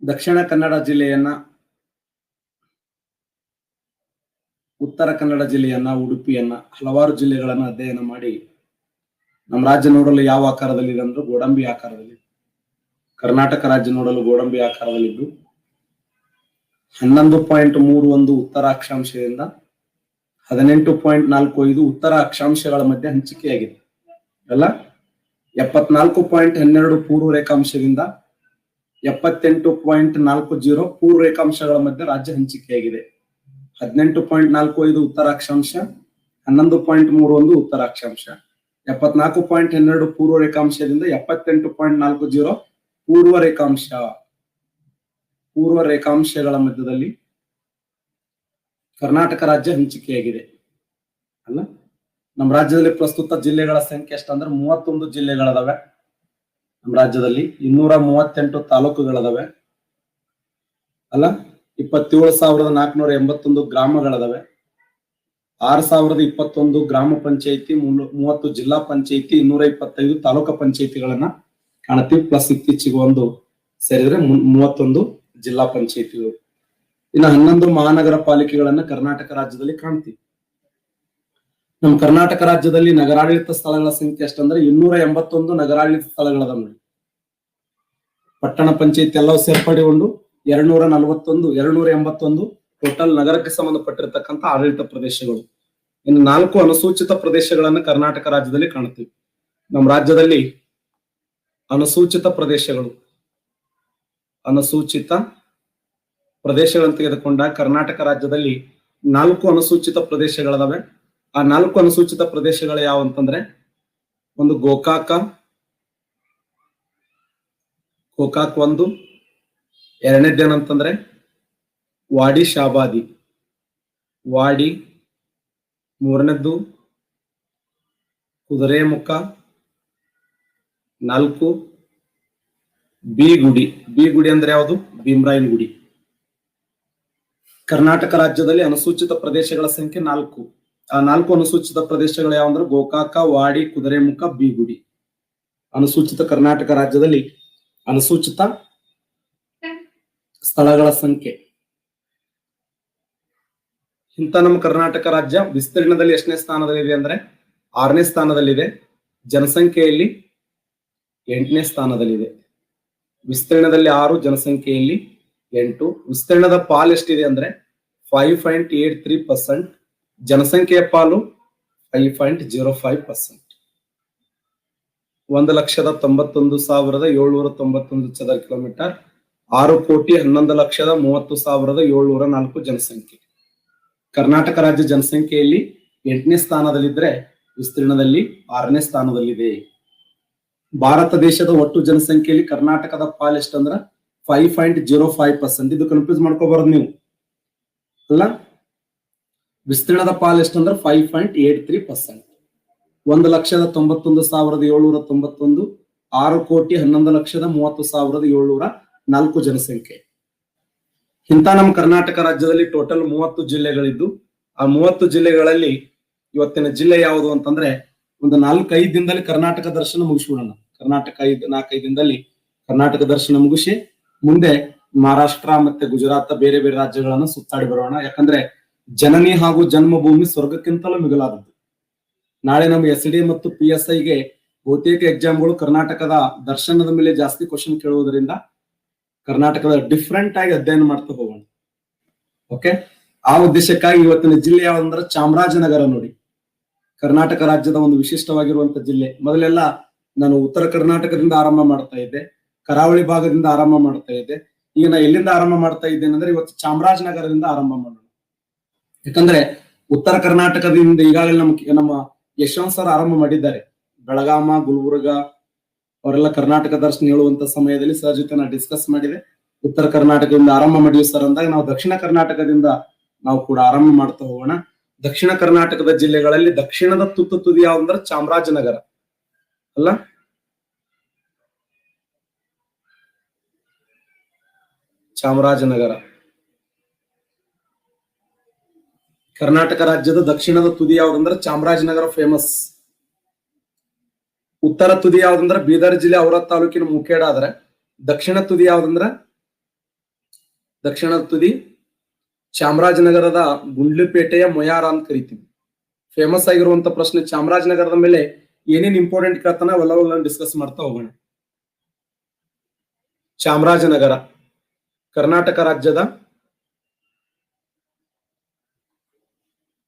ದಕ್ಷಿಣ ಕನ್ನಡ ಜಿಲ್ಲೆಯನ್ನ, ಉತ್ತರ ಕನ್ನಡ ಜಿಲ್ಲೆಯನ್ನ, ಉಡುಪಿಯನ್ನ, ಹಲವಾರು ಜಿಲ್ಲೆಗಳನ್ನ ಅಧ್ಯಯನ ಮಾಡಿ ನಮ್ಮ ರಾಜ್ಯ ನೋಡಲು ಯಾವ ಆಕಾರದಲ್ಲಿದೆ ಅಂದ್ರೆ ಗೋಡಂಬಿ ಆಕಾರದಲ್ಲಿ. ಕರ್ನಾಟಕ ರಾಜ್ಯ ನೋಡಲು ಗೋಡಂಬಿ ಆಕಾರದಲ್ಲಿದ್ದು 11.31 ಉತ್ತರ ಅಕ್ಷಾಂಶದಿಂದ 18.45 ಉತ್ತರ ಅಕ್ಷಾಂಶಗಳ ಮಧ್ಯೆ ಹಂಚಿಕೆಯಾಗಿದೆ. ಅಲ್ಲ 74.12 ಪೂರ್ವ ರೇಖಾಂಶದಿಂದ 78.40 ಪೂರ್ವ ರೇಖಾಂಶಗಳ ಮಧ್ಯೆ ರಾಜ್ಯ ಹಂಚಿಕೆಯಾಗಿದೆ. 18.45 ಉತ್ತರ ಅಕ್ಷಾಂಶ, 11.31 ಉತ್ತರ ಅಕ್ಷಾಂಶ, 74.12 ಪೂರ್ವ ರೇಖಾಂಶದಿಂದ 78.40 ಪೂರ್ವ ರೇಖಾಂಶಗಳ ಮಧ್ಯದಲ್ಲಿ ಕರ್ನಾಟಕ ರಾಜ್ಯ ಹಂಚಿಕೆಯಾಗಿದೆ. ಅಲ್ಲ ನಮ್ಮ ರಾಜ್ಯದಲ್ಲಿ ಪ್ರಸ್ತುತ ಜಿಲ್ಲೆಗಳ ಸಂಖ್ಯೆ ಎಷ್ಟಂದ್ರೆ 31 ಜಿಲ್ಲೆಗಳದಾವೆ. ನಮ್ಮ ರಾಜ್ಯದಲ್ಲಿ 238 ತಾಲೂಕುಗಳದಾವೆ. ಅಲ್ಲ 27,481 ಗ್ರಾಮಗಳದಾವೆ. 6,021 ಗ್ರಾಮ ಪಂಚಾಯಿತಿ, 30 ಜಿಲ್ಲಾ ಪಂಚಾಯಿತಿ, 225 ತಾಲೂಕು ಪಂಚಾಯಿತಿಗಳನ್ನ ಕಾಣುತ್ತೀವಿ. ಪ್ಲಸ್ ಇತ್ತೀಚೆಗೆ ಒಂದು ಸೇರಿದ್ರೆ 31 ಜಿಲ್ಲಾ ಪಂಚಾಯಿತಿಗಳು. ಇನ್ನು 11 ಮಹಾನಗರ ಪಾಲಿಕೆಗಳನ್ನ ಕರ್ನಾಟಕ ರಾಜ್ಯದಲ್ಲಿ ಕಾಣ್ತೀವಿ. ನಮ್ಮ ಕರ್ನಾಟಕ ರಾಜ್ಯದಲ್ಲಿ ನಗರಾಡಳಿತ ಸ್ಥಳಗಳ ಸಂಖ್ಯೆ ಎಷ್ಟಂದ್ರೆ 281 ನಗರಾಡಳಿತ ಸ್ಥಳಗಳದ ನೋಡಿ. ಪಟ್ಟಣ ಪಂಚಾಯತಿ ಎಲ್ಲವೂ ಸೇರ್ಪಡೆಗೊಂಡು 281 ಟೋಟಲ್ ನಗರಕ್ಕೆ ಸಂಬಂಧಪಟ್ಟಿರ್ತಕ್ಕಂಥ ಆಡಳಿತ ಪ್ರದೇಶಗಳು. ಇನ್ನು 4 ಅನುಸೂಚಿತ ಪ್ರದೇಶಗಳನ್ನ ಕರ್ನಾಟಕ ರಾಜ್ಯದಲ್ಲಿ ಕಾಣ್ತೀವಿ. ನಮ್ಮ ರಾಜ್ಯದಲ್ಲಿ ಅನುಸೂಚಿತ ಪ್ರದೇಶಗಳನ್ನು ತೆಗೆದುಕೊಂಡಾಗ ಕರ್ನಾಟಕ ರಾಜ್ಯದಲ್ಲಿ 4 ಅನುಸೂಚಿತ ಪ್ರದೇಶಗಳದಾವೆ. ಆ 4 ಅನುಸೂಚಿತ ಪ್ರದೇಶಗಳು ಯಾವ ಅಂತಂದ್ರೆ, ಒಂದು ಗೋಕಾಕ 1, ಎರಡನೇದೇನಂತಂದ್ರೆ ವಾಡಿ ಶಾಬಾದಿ, ಮೂರನೇದ್ದು ಕುದುರೆಮುಖ, 4 ಬಿ ಗುಡಿ ಅಂದ್ರೆ ಯಾವುದು? ಭೀಮರಾಯನ ಗುಡಿ. ಕರ್ನಾಟಕ ರಾಜ್ಯದಲ್ಲಿ ಅನುಸೂಚಿತ ಪ್ರದೇಶಗಳ ಸಂಖ್ಯೆ 4. ಆ 4 ಅನುಸೂಚಿತ ಪ್ರದೇಶಗಳು ಯಾವಂದ್ರೆ ಗೋಕಾಕ, ವಾಡಿ, ಕುದುರೆಮುಖ, ಬಿ ಗುಡಿ. ಅನುಸೂಚಿತ ಕರ್ನಾಟಕ ರಾಜ್ಯದಲ್ಲಿ ಅನುಸೂಚಿತ ಸ್ಥಳಗಳ ಸಂಖ್ಯೆ. ಇಂಥ ನಮ್ಮ ಕರ್ನಾಟಕ ರಾಜ್ಯ ವಿಸ್ತೀರ್ಣದಲ್ಲಿ ಎಷ್ಟನೇ ಸ್ಥಾನದಲ್ಲಿದೆ ಅಂದ್ರೆ 6ನೇ ಸ್ಥಾನದಲ್ಲಿದೆ. ಜನಸಂಖ್ಯೆಯಲ್ಲಿ 8ನೇ ಸ್ಥಾನದಲ್ಲಿದೆ. ವಿಸ್ತೀರ್ಣದಲ್ಲಿ 6, ಜನಸಂಖ್ಯೆಯಲ್ಲಿ 8. ವಿಸ್ತೀರ್ಣದ ಪಾಲು ಎಷ್ಟಿದೆ ಅಂದ್ರೆ 5.83%. ಜನಸಂಖ್ಯೆಯ ಪಾಲು 5.05%. 1,91,791 ಚದರ ಕಿಲೋಮೀಟರ್, 6,11,30,704 ಜನಸಂಖ್ಯೆ. ಕರ್ನಾಟಕ ರಾಜ್ಯ ಜನಸಂಖ್ಯೆಯಲ್ಲಿ 8ನೇ ಸ್ಥಾನದಲ್ಲಿದ್ರೆ ವಿಸ್ತೀರ್ಣದಲ್ಲಿ 6ನೇ ಸ್ಥಾನದಲ್ಲಿದೆ. ಭಾರತ ದೇಶದ ಒಟ್ಟು ಜನಸಂಖ್ಯೆಯಲ್ಲಿ ಕರ್ನಾಟಕದ ಪಾಲು ಎಷ್ಟಂದ್ರ 5.05%. ಇದು ಕನ್ಫ್ಯೂಸ್ ಮಾಡ್ಕೋಬಾರದು ನೀವು. ಅಲ್ಲ ವಿಸ್ತೀರ್ಣದ ಪಾಲು ಎಷ್ಟಂದ್ರ 5.83%. 1,91,791, 6,11,30,704 ಜನಸಂಖ್ಯೆ. ಇಂಥ ನಮ್ಮ ಕರ್ನಾಟಕ ರಾಜ್ಯದಲ್ಲಿ ಟೋಟಲ್ 30 ಜಿಲ್ಲೆಗಳಿದ್ದು, ಆ 30 ಜಿಲ್ಲೆಗಳಲ್ಲಿ ಇವತ್ತಿನ ಜಿಲ್ಲೆ ಯಾವುದು ಅಂತಂದ್ರೆ ಒಂದು 4-5 ದಿನದಲ್ಲಿ ಕರ್ನಾಟಕ ದರ್ಶನ ಮುಗಿಸ್ಬಿಡೋಣ. 4-5 ದಿನದಲ್ಲಿ ಕರ್ನಾಟಕ ದರ್ಶನ ಮುಗಿಸಿ ಮುಂದೆ ಮಹಾರಾಷ್ಟ್ರ ಮತ್ತೆ ಗುಜರಾತ್ ಬೇರೆ ಬೇರೆ ರಾಜ್ಯಗಳನ್ನ ಸುತ್ತಾಡಿ ಬರೋಣ. ಯಾಕಂದ್ರೆ ಜನನಿ ಹಾಗೂ ಜನ್ಮಭೂಮಿ ಸ್ವರ್ಗಕ್ಕಿಂತಲೂ ಮಿಗಿಲಾದದ್ದು. ನಾಳೆ ನಮ್ಮ SDA ಮತ್ತು PSI ಗೆ ಬಹುತೇಕ ಎಕ್ಸಾಮ್ಗಳು ಕರ್ನಾಟಕದ ದರ್ಶನದ ಮೇಲೆ ಜಾಸ್ತಿ ಕ್ವಶನ್ ಕೇಳುವುದರಿಂದ ಕರ್ನಾಟಕದ ಡಿಫ್ರೆಂಟ್ ಆಗಿ ಅಧ್ಯಯನ ಮಾಡ್ತಾ ಹೋಗೋಣ. ಓಕೆ, ಆ ಉದ್ದೇಶಕ್ಕಾಗಿ ಇವತ್ತಿನ ಜಿಲ್ಲೆ ಯಾವ್ದಂದ್ರೆ ಚಾಮರಾಜನಗರ ನೋಡಿ. ಕರ್ನಾಟಕ ರಾಜ್ಯದ ಒಂದು ವಿಶಿಷ್ಟವಾಗಿರುವಂತ ಜಿಲ್ಲೆ. ಮೊದಲೆಲ್ಲ ನಾನು ಉತ್ತರ ಕರ್ನಾಟಕದಿಂದ ಆರಂಭ ಮಾಡ್ತಾ ಇದ್ದೆ, ಕರಾವಳಿ ಭಾಗದಿಂದ ಆರಂಭ ಮಾಡ್ತಾ ಇದ್ದೆ. ಈಗ ನಾ ಎಲ್ಲಿಂದ ಆರಂಭ ಮಾಡ್ತಾ ಇದ್ದೇನೆ ಅಂದ್ರೆ ಇವತ್ತು ಚಾಮರಾಜನಗರದಿಂದ ಆರಂಭ ಮಾಡೋಣ. ಯಾಕಂದ್ರೆ ಉತ್ತರ ಕರ್ನಾಟಕದಿಂದ ಈಗಾಗಲೇ ನಮ್ಮ ಯಶವಂತ್ ಸರ್ ಆರಂಭ ಮಾಡಿದ್ದಾರೆ. ಬೆಳಗಾಮ, ಗುಲ್ಬರ್ಗ ಅವರೆಲ್ಲ ಕರ್ನಾಟಕ ದರ್ಶನ ಹೇಳುವಂತ ಸಮಯದಲ್ಲಿ ಸರ್ ಜೊತೆ ನಾ ಡಿಸ್ಕಸ್ ಮಾಡಿದೆ. ಉತ್ತರ ಕರ್ನಾಟಕದಿಂದ ಆರಂಭ ಮಾಡಿವಿ ಸರ್ ಅಂದಾಗ ನಾವು ದಕ್ಷಿಣ ಕರ್ನಾಟಕದಿಂದ ನಾವು ಕೂಡ ಆರಂಭ ಮಾಡ್ತಾ ಹೋಗೋಣ. ದಕ್ಷಿಣ ಕರ್ನಾಟಕದ ಜಿಲ್ಲೆಗಳಲ್ಲಿ ದಕ್ಷಿಣದ ತುದಿ ಯಾವಂದ್ರೆ ಚಾಮರಾಜನಗರ. ಅಲ್ಲ ಚಾಮರಾಜನಗರ ಕರ್ನಾಟಕ ರಾಜ್ಯದ ದಕ್ಷಿಣದ ತುದಿ ಯಾವ್ದಂದ್ರೆ ಚಾಮರಾಜನಗರ ಫೇಮಸ್. ಉತ್ತರ ತುದಿ ಯಾವ್ದಂದ್ರ ಬೀದರ್ ಜಿಲ್ಲೆ ಔರಾದ್ ತಾಲೂಕಿನ ಮುಖೇಡ ಆದ್ರೆ, ದಕ್ಷಿಣ ತುದಿ ಯಾವ್ದಂದ್ರ ದಕ್ಷಿಣದ ತುದಿ ಚಾಮರಾಜನಗರದ ಗುಂಡ್ಲುಪೇಟೆಯ ಮೊಯಾರ ಅಂತ ಕರಿತೀವಿ. ಫೇಮಸ್ ಆಗಿರುವಂತ ಪ್ರಶ್ನೆ ಚಾಮರಾಜನಗರದ ಮೇಲೆ ಏನೇನ್ ಇಂಪಾರ್ಟೆಂಟ್ ಕೇಳ್ತಾನೆ ಅವೆಲ್ಲವನ್ನ ಡಿಸ್ಕಸ್ ಮಾಡ್ತಾ ಹೋಗೋಣ. ಚಾಮರಾಜನಗರ ಕರ್ನಾಟಕ ರಾಜ್ಯದ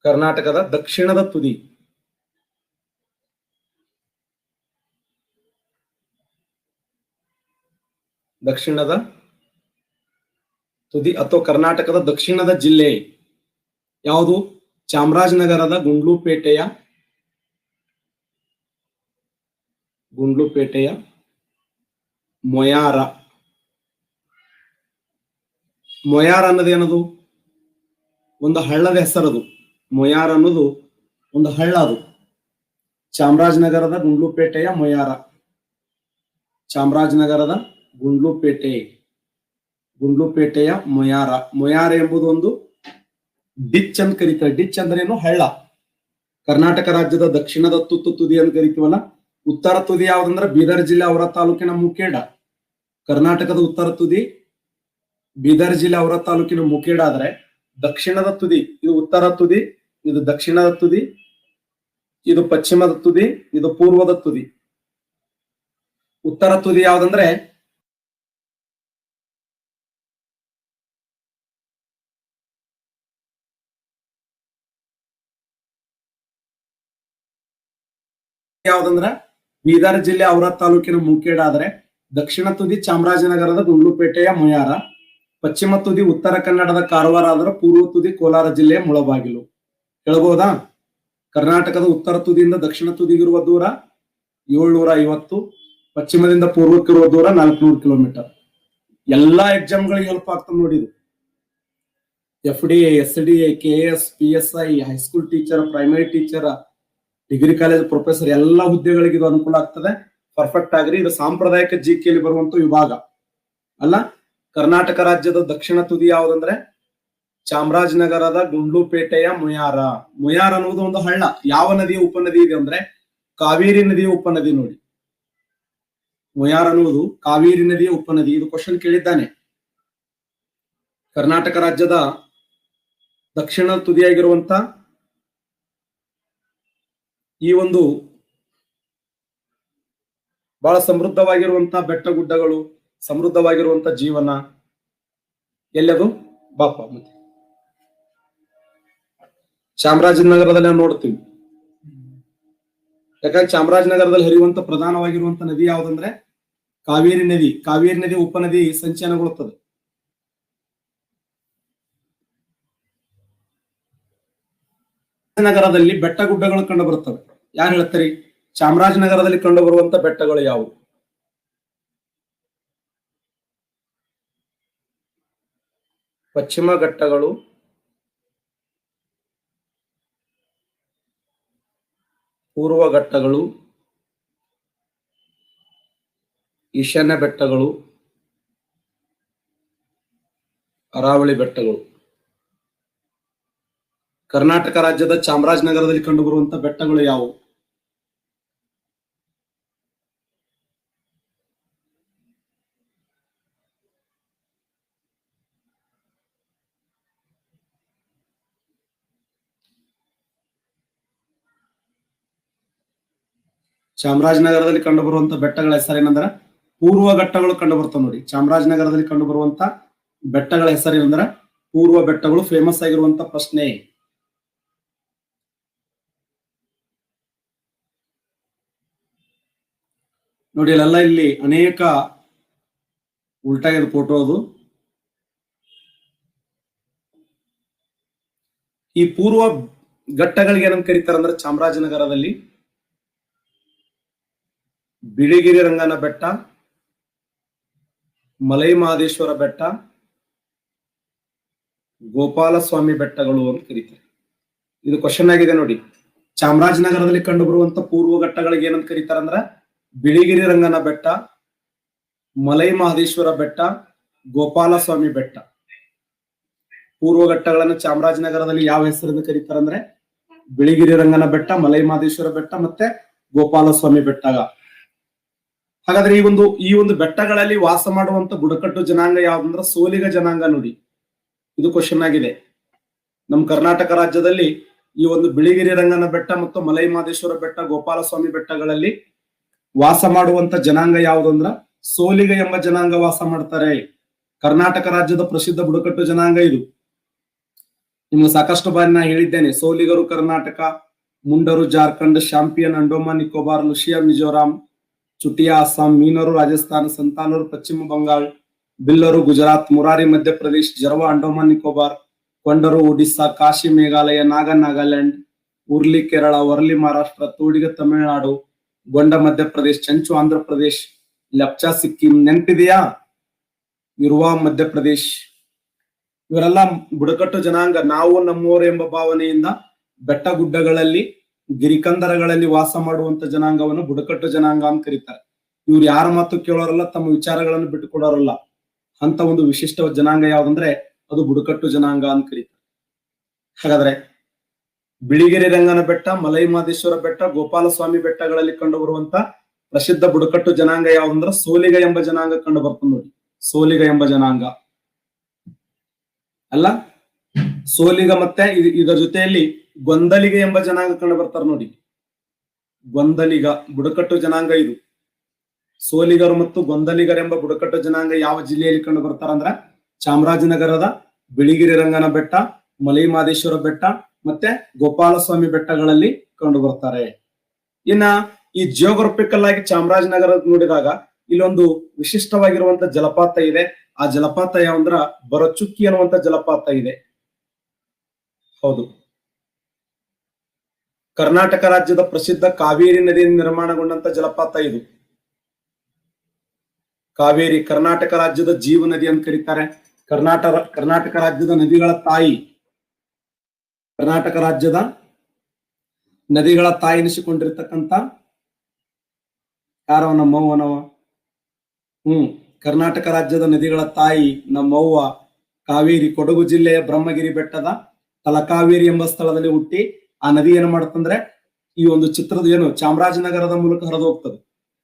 ಕರ್ನಾಟಕದ ದಕ್ಷಿಣದ ತುದಿ ದಕ್ಷಿಣದ ತುದಿ ಅಥವಾ ಕರ್ನಾಟಕದ ದಕ್ಷಿಣದ ಜಿಲ್ಲೆ ಯಾವುದು? ಚಾಮರಾಜನಗರದ ಗುಂಡ್ಲುಪೇಟೆಯ ಮೊಯಾರ. ಮೊಯಾರ ಅನ್ನೋದು ಏನದು? ಒಂದು ಹಳ್ಳದ ಹೆಸರದು. ಮೊಯಾರ ಅನ್ನೋದು ಒಂದು ಹಳ್ಳ. ಅದು ಚಾಮರಾಜನಗರದ ಗುಂಡ್ಲುಪೇಟೆಯ ಮೊಯಾರ. ಚಾಮರಾಜನಗರದ ಗುಂಡ್ಲುಪೇಟೆಯ ಮೊಯಾರ. ಮೊಯಾರ ಎಂಬುದು ಒಂದು ಡಿಚ್ ಅಂತ ಕರೀತಾರೆ. ಡಿಚ್ ಅಂದ್ರೆ ಏನು? ಹಳ್ಳ. ಕರ್ನಾಟಕ ರಾಜ್ಯದ ದಕ್ಷಿಣದ ತುದಿ ಅಂತ ಕರಿತೀವಲ್ಲ. ಉತ್ತರ ತುದಿ ಯಾವ್ದಂದ್ರೆ ಬೀದರ್ ಜಿಲ್ಲೆ ಔರ ತಾಲೂಕಿನ ಮುಖೇಡ. ಕರ್ನಾಟಕದ ಉತ್ತರ ತುದಿ ಬೀದರ್ ಜಿಲ್ಲೆ ಔರ ತಾಲೂಕಿನ ಮುಖೇಡ ಆದ್ರೆ, ದಕ್ಷಿಣದ ತುದಿ ಇದು ಉತ್ತರ ತುದಿ, ಇದು ದಕ್ಷಿಣದ ತುದಿ, ಇದು ಪಶ್ಚಿಮದ ತುದಿ, ಇದು ಪೂರ್ವದ ತುದಿ. ಉತ್ತರ ತುದಿ ಯಾವ್ದಂದ್ರೆ ಬೀದರ್ ಜಿಲ್ಲೆ ಔರ ತಾಲೂಕಿನ ಮುಖೇಡ ಆದ್ರೆ, ದಕ್ಷಿಣ ತುದಿ ಚಾಮರಾಜನಗರದ ಗುಂಡ್ಲುಪೇಟೆಯ ಮೊಯಾರ, ಪಶ್ಚಿಮ ತುದಿ ಉತ್ತರ ಕನ್ನಡದ ಕಾರವಾರ ಆದ್ರೆ, ಪೂರ್ವ ತುದಿ ಕೋಲಾರ ಜಿಲ್ಲೆಯ ಮುಳಬಾಗಿಲು. ಹೇಳ್ಬಹುದಾ? ಕರ್ನಾಟಕದ ಉತ್ತರ ತುದಿಯಿಂದ ದಕ್ಷಿಣ ತುದಿಗಿರುವ ದೂರ 750, ಪಶ್ಚಿಮದಿಂದ ಪೂರ್ವಕ್ಕಿರುವ ದೂರ 400 ಕಿಲೋಮೀಟರ್. ಎಲ್ಲಾ ಎಕ್ಸಾಮ್ಗಳಿಗೆ ಹೆಲ್ಪ್ ಆಗ್ತದೆ ನೋಡಿ ಇದು. FDA, SDA, KS, PSI, high school teacher, primary teacher, degree college professor ಎಲ್ಲಾ ಹುದ್ದೆಗಳಿಗೆ ಇದು ಅನುಕೂಲ ಆಗ್ತದೆ. ಪರ್ಫೆಕ್ಟ್ ಆಗ್ರಿ. ಇದು ಸಾಂಪ್ರದಾಯಿಕ ಜಿಕೆಯಲ್ಲಿ ಬರುವಂತ ವಿಭಾಗ ಅಲ್ಲ. ಕರ್ನಾಟಕ ರಾಜ್ಯದ ದಕ್ಷಿಣ ತುದಿ ಯಾವ್ದಂದ್ರೆ ಚಾಮರಾಜನಗರದ ಗುಂಡ್ಲುಪೇಟೆಯ ಮೊಯಾರ. ಮೊಯಾರ ಅನ್ನುವುದು ಒಂದು ಹಳ್ಳ. ಯಾವ ನದಿಯ ಉಪನದಿ ಇದೆ ಅಂದ್ರೆ ಕಾವೇರಿ ನದಿಯ ಉಪನದಿ. ನೋಡಿ, ಮೊಯಾರ ಅನ್ನುವುದು ಕಾವೇರಿ ನದಿಯ ಉಪನದಿ. ಇದು ಕ್ವಶನ್ ಕೇಳಿದ್ದಾನೆ. ಕರ್ನಾಟಕ ರಾಜ್ಯದ ದಕ್ಷಿಣ ತುದಿಯಾಗಿರುವಂತ ಈ ಒಂದು ಬಹಳ ಸಮೃದ್ಧವಾಗಿರುವಂತಹ ಬೆಟ್ಟ ಗುಡ್ಡಗಳು, ಸಮೃದ್ಧವಾಗಿರುವಂತ ಜೀವನ ಎಲ್ಲದು ಬಾಪ. ಮತ್ತೆ ಚಾಮರಾಜನಗರದಲ್ಲಿ ನಾವು ನೋಡ್ತೀವಿ. ಯಾಕಂದ್ರೆ ಚಾಮರಾಜನಗರದಲ್ಲಿ ಹರಿಯುವಂತ ಪ್ರಧಾನವಾಗಿರುವಂತ ನದಿ ಯಾವ್ದಂದ್ರೆ ಕಾವೇರಿ ನದಿ. ಕಾವೇರಿ ನದಿ ಉಪನದಿ ಸಂಚಯನಗೊಳ್ಳುತ್ತದೆ. ನಗರದಲ್ಲಿ ಬೆಟ್ಟ ಗುಡ್ಡಗಳು ಕಂಡು ಬರುತ್ತವೆ. ಯಾರು ಹೇಳ್ತಾರೆ? ಚಾಮರಾಜನಗರದಲ್ಲಿ ಕಂಡು ಬರುವಂತ ಬೆಟ್ಟಗಳು ಯಾವುವು? ಪಶ್ಚಿಮ ಘಟ್ಟಗಳು, ಪೂರ್ವ ಘಟ್ಟಗಳು, ಈಶಾನ್ಯ ಬೆಟ್ಟಗಳು, ಅರಾವಳಿ ಬೆಟ್ಟಗಳು. ಕರ್ನಾಟಕ ರಾಜ್ಯದ ಚಾಮರಾಜನಗರದಲ್ಲಿ ಕಂಡುಬರುವಂತ ಬೆಟ್ಟಗಳು ಯಾವುವು? ಚಾಮರಾಜನಗರದಲ್ಲಿ ಕಂಡುಬರುವಂತ ಬೆಟ್ಟಗಳ ಹೆಸರೇನಂದ್ರ ಪೂರ್ವ ಘಟ್ಟಗಳು ಕಂಡು ಬರ್ತಾವ. ನೋಡಿ, ಚಾಮರಾಜನಗರದಲ್ಲಿ ಕಂಡು ಬರುವಂತ ಬೆಟ್ಟಗಳ ಹೆಸರೇನಂದ್ರ ಪೂರ್ವ ಬೆಟ್ಟಗಳು. ಫೇಮಸ್ ಆಗಿರುವಂತ ಪ್ರಶ್ನೆ. ನೋಡಿ, ಅಲ್ಲೆಲ್ಲ ಇಲ್ಲಿ ಅನೇಕ ಉಲ್ಟಾಗಿದ ಫೋಟೋ. ಅದು ಈ ಪೂರ್ವ ಘಟ್ಟಗಳಿಗೆ ಏನಂತ ಕರೀತಾರಂದ್ರೆ ಚಾಮರಾಜನಗರದಲ್ಲಿ ಬಿಳಿಗಿರಿ ರಂಗನ ಬೆಟ್ಟ, ಮಲೈ ಮಹದೇಶ್ವರ ಬೆಟ್ಟ, ಗೋಪಾಲಸ್ವಾಮಿ ಬೆಟ್ಟಗಳು ಅಂತ ಕರೀತಾರೆ. ಇದು ಕ್ವಶನ್ ಆಗಿದೆ ನೋಡಿ. ಚಾಮರಾಜನಗರದಲ್ಲಿ ಕಂಡು ಬರುವಂತ ಪೂರ್ವ ಘಟ್ಟಗಳಿಗೆ ಏನಂತ ಕರೀತಾರಂದ್ರ ಬಿಳಿಗಿರಿ ರಂಗನ ಬೆಟ್ಟ, ಮಲೈ ಮಹದೇಶ್ವರ ಬೆಟ್ಟ, ಗೋಪಾಲಸ್ವಾಮಿ ಬೆಟ್ಟ. ಪೂರ್ವ ಘಟ್ಟಗಳನ್ನ ಚಾಮರಾಜನಗರದಲ್ಲಿ ಯಾವ ಹೆಸರಿಂದ ಕರೀತಾರಂದ್ರೆ ಬಿಳಿಗಿರಿ ರಂಗನ ಬೆಟ್ಟ, ಮಲೈ ಮಹದೇಶ್ವರ ಬೆಟ್ಟ ಮತ್ತೆ ಗೋಪಾಲಸ್ವಾಮಿ ಬೆಟ್ಟ. ಹಾಗಾದ್ರೆ ಈ ಒಂದು ಬೆಟ್ಟಗಳಲ್ಲಿ ವಾಸ ಮಾಡುವಂತ ಬುಡಕಟ್ಟು ಜನಾಂಗ ಯಾವ್ದಂದ್ರ ಸೋಲಿಗ ಜನಾಂಗ. ನೋಡಿ, ಇದು ಕ್ವಶನ್ ಆಗಿದೆ. ನಮ್ಮ ಕರ್ನಾಟಕ ರಾಜ್ಯದಲ್ಲಿ ಈ ಒಂದು ಬಿಳಿಗಿರಿ ರಂಗನ ಬೆಟ್ಟ ಮತ್ತು ಮಲೈ ಮಹದೇಶ್ವರ ಬೆಟ್ಟ, ಗೋಪಾಲಸ್ವಾಮಿ ಬೆಟ್ಟಗಳಲ್ಲಿ ವಾಸ ಮಾಡುವಂತ ಜನಾಂಗ ಯಾವುದು ಅಂದ್ರ ಸೋಲಿಗ ಎಂಬ ಜನಾಂಗ ವಾಸ ಮಾಡ್ತಾರೆ. ಕರ್ನಾಟಕ ರಾಜ್ಯದ ಪ್ರಸಿದ್ಧ ಬುಡಕಟ್ಟು ಜನಾಂಗ ಇದು. ನಿಮ್ಗೆ ಸಾಕಷ್ಟು ಬಾರಿ ನಾ ಹೇಳಿದ್ದೇನೆ, ಸೋಲಿಗರು ಕರ್ನಾಟಕ, ಮುಂಡರು ಜಾರ್ಖಂಡ್, ಶಾಂಪಿಯನ್ ಅಂಡೋಮಾನ್ ನಿಕೋಬಾರ್, ಲುಷಿಯಾ ಮಿಜೋರಾಂ, ಚುಟಿಯಾ ಅಸ್ಸಾಂ, ಮೀನರು ರಾಜಸ್ಥಾನ, ಸಂತಾನರು ಪಶ್ಚಿಮ ಬಂಗಾಳ, ಬಿಲ್ಲರು ಗುಜರಾತ್, ಮುರಾರಿ ಮಧ್ಯಪ್ರದೇಶ್, ಜರವ ಅಂಡೋಮಾನ್ ನಿಕೋಬಾರ್, ಕೊಂಡರು ಒಡಿಸ್ಸಾ, ಕಾಶಿ ಮೇಘಾಲಯ, ನಾಗಾ ನಾಗಾಲ್ಯಾಂಡ್, ಉರ್ಲಿ ಕೇರಳ, ವರ್ಲಿ ಮಹಾರಾಷ್ಟ್ರ, ತೋಡಿಗ ತಮಿಳುನಾಡು, ಗೊಂಡ ಮಧ್ಯಪ್ರದೇಶ್, ಚಂಚು ಆಂಧ್ರ ಪ್ರದೇಶ್, ಲೆಪ್ಚಾ ಸಿಕ್ಕಿಂ. ನೆನಪಿದೆಯಾ? ಇರುವ ಮಧ್ಯಪ್ರದೇಶ್. ಇವರೆಲ್ಲ ಬುಡಕಟ್ಟು ಜನಾಂಗ. ನಾವು ನಮ್ಮೂರು ಎಂಬ ಭಾವನೆಯಿಂದ ಬೆಟ್ಟ ಗುಡ್ಡಗಳಲ್ಲಿ, ಗಿರಿಕಂದರಗಳಲ್ಲಿ ವಾಸ ಮಾಡುವಂತ ಜನಾಂಗವನ್ನು ಬುಡಕಟ್ಟು ಜನಾಂಗ ಅಂತ ಕರೀತಾರೆ. ಇವ್ರು ಯಾರ ಮಾತು ಕೇಳೋರಲ್ಲ, ತಮ್ಮ ವಿಚಾರಗಳನ್ನು ಬಿಟ್ಟುಕೊಡೋರಲ್ಲ. ಅಂತ ಒಂದು ವಿಶಿಷ್ಟ ಜನಾಂಗ ಯಾವ್ದಂದ್ರೆ ಅದು ಬುಡಕಟ್ಟು ಜನಾಂಗ ಅಂತ ಕರೀತಾರೆ. ಹಾಗಾದ್ರೆ ಬಿಳಿಗಿರಿ ರಂಗನ ಬೆಟ್ಟ, ಮಲೈ ಮಹದೇಶ್ವರ ಬೆಟ್ಟ, ಗೋಪಾಲಸ್ವಾಮಿ ಬೆಟ್ಟಗಳಲ್ಲಿ ಕಂಡು ಬರುವಂತ ಪ್ರಸಿದ್ಧ ಬುಡಕಟ್ಟು ಜನಾಂಗ ಯಾವ್ದಂದ್ರ ಸೋಲಿಗ ಎಂಬ ಜನಾಂಗ ಕಂಡು ಬರ್ತದೆ ನೋಡಿ. ಸೋಲಿಗ ಎಂಬ ಜನಾಂಗ ಅಲ್ಲ, ಸೋಲಿಗ ಮತ್ತೆ ಇದರ ಜೊತೆಯಲ್ಲಿ ಗೊಂದಲಿಗ ಎಂಬ ಜನಾಂಗ ಕಂಡು ಬರ್ತಾರ ನೋಡಿ. ಗೊಂದಲಿಗ ಬುಡಕಟ್ಟು ಜನಾಂಗ ಇದು. ಸೋಲಿಗರು ಮತ್ತು ಗೊಂದಲಿಗರೆಂಬ ಬುಡಕಟ್ಟು ಜನಾಂಗ ಯಾವ ಜಿಲ್ಲೆಯಲ್ಲಿ ಕಂಡು ಬರ್ತಾರ ಅಂದ್ರ ಚಾಮರಾಜನಗರದ ಬಿಳಿಗಿರಿ ರಂಗನ ಬೆಟ್ಟ, ಮಲೈ ಮಹದೇಶ್ವರ ಬೆಟ್ಟ ಮತ್ತೆ ಗೋಪಾಲಸ್ವಾಮಿ ಬೆಟ್ಟಗಳಲ್ಲಿ ಕಂಡು ಬರ್ತಾರೆ. ಇನ್ನ ಈ ಜಿಯೋಗ್ರಫಿಕಲ್ ಆಗಿ ಚಾಮರಾಜನಗರ ನೋಡಿದಾಗ ಇಲ್ಲೊಂದು ವಿಶಿಷ್ಟವಾಗಿರುವಂತ ಜಲಪಾತ ಇದೆ. ಆ ಜಲಪಾತ ಯಾವಂದ್ರ ಬರಚುಕ್ಕಿ ಅನ್ನುವಂತ ಜಲಪಾತ ಇದೆ. ಹೌದು, ಕರ್ನಾಟಕ ರಾಜ್ಯದ ಪ್ರಸಿದ್ಧ ಕಾವೇರಿ ನದಿಯಿಂದ ನಿರ್ಮಾಣಗೊಂಡಂತ ಜಲಪಾತ ಇದು. ಕಾವೇರಿ ಕರ್ನಾಟಕ ರಾಜ್ಯದ ಜೀವ ನದಿ ಅಂತ ಕರೀತಾರೆ. ಕರ್ನಾಟಕ ರಾಜ್ಯದ ನದಿಗಳ ತಾಯಿ, ಕರ್ನಾಟಕ ರಾಜ್ಯದ ನದಿಗಳ ತಾಯಿ ಎನಿಸಿಕೊಂಡಿರ್ತಕ್ಕಂಥ ಯಾರವ? ನಮ್ಮವ್ವನವ. ಕರ್ನಾಟಕ ರಾಜ್ಯದ ನದಿಗಳ ತಾಯಿ ನಮ್ಮವ್ವ ಕಾವೇರಿ. ಕೊಡಗು ಜಿಲ್ಲೆಯ ಬ್ರಹ್ಮಗಿರಿ ಬೆಟ್ಟದ ತಲಕಾವೇರಿ ಎಂಬ ಸ್ಥಳದಲ್ಲಿ ಹುಟ್ಟಿ ಆ ನದಿ ಏನ್ ಮಾಡುತ್ತಂದ್ರೆ ಈ ಒಂದು ಚಿತ್ರದ ಏನು ಚಾಮರಾಜನಗರದ ಮೂಲಕ ಹರಿದು ಹೋಗ್ತದೆ.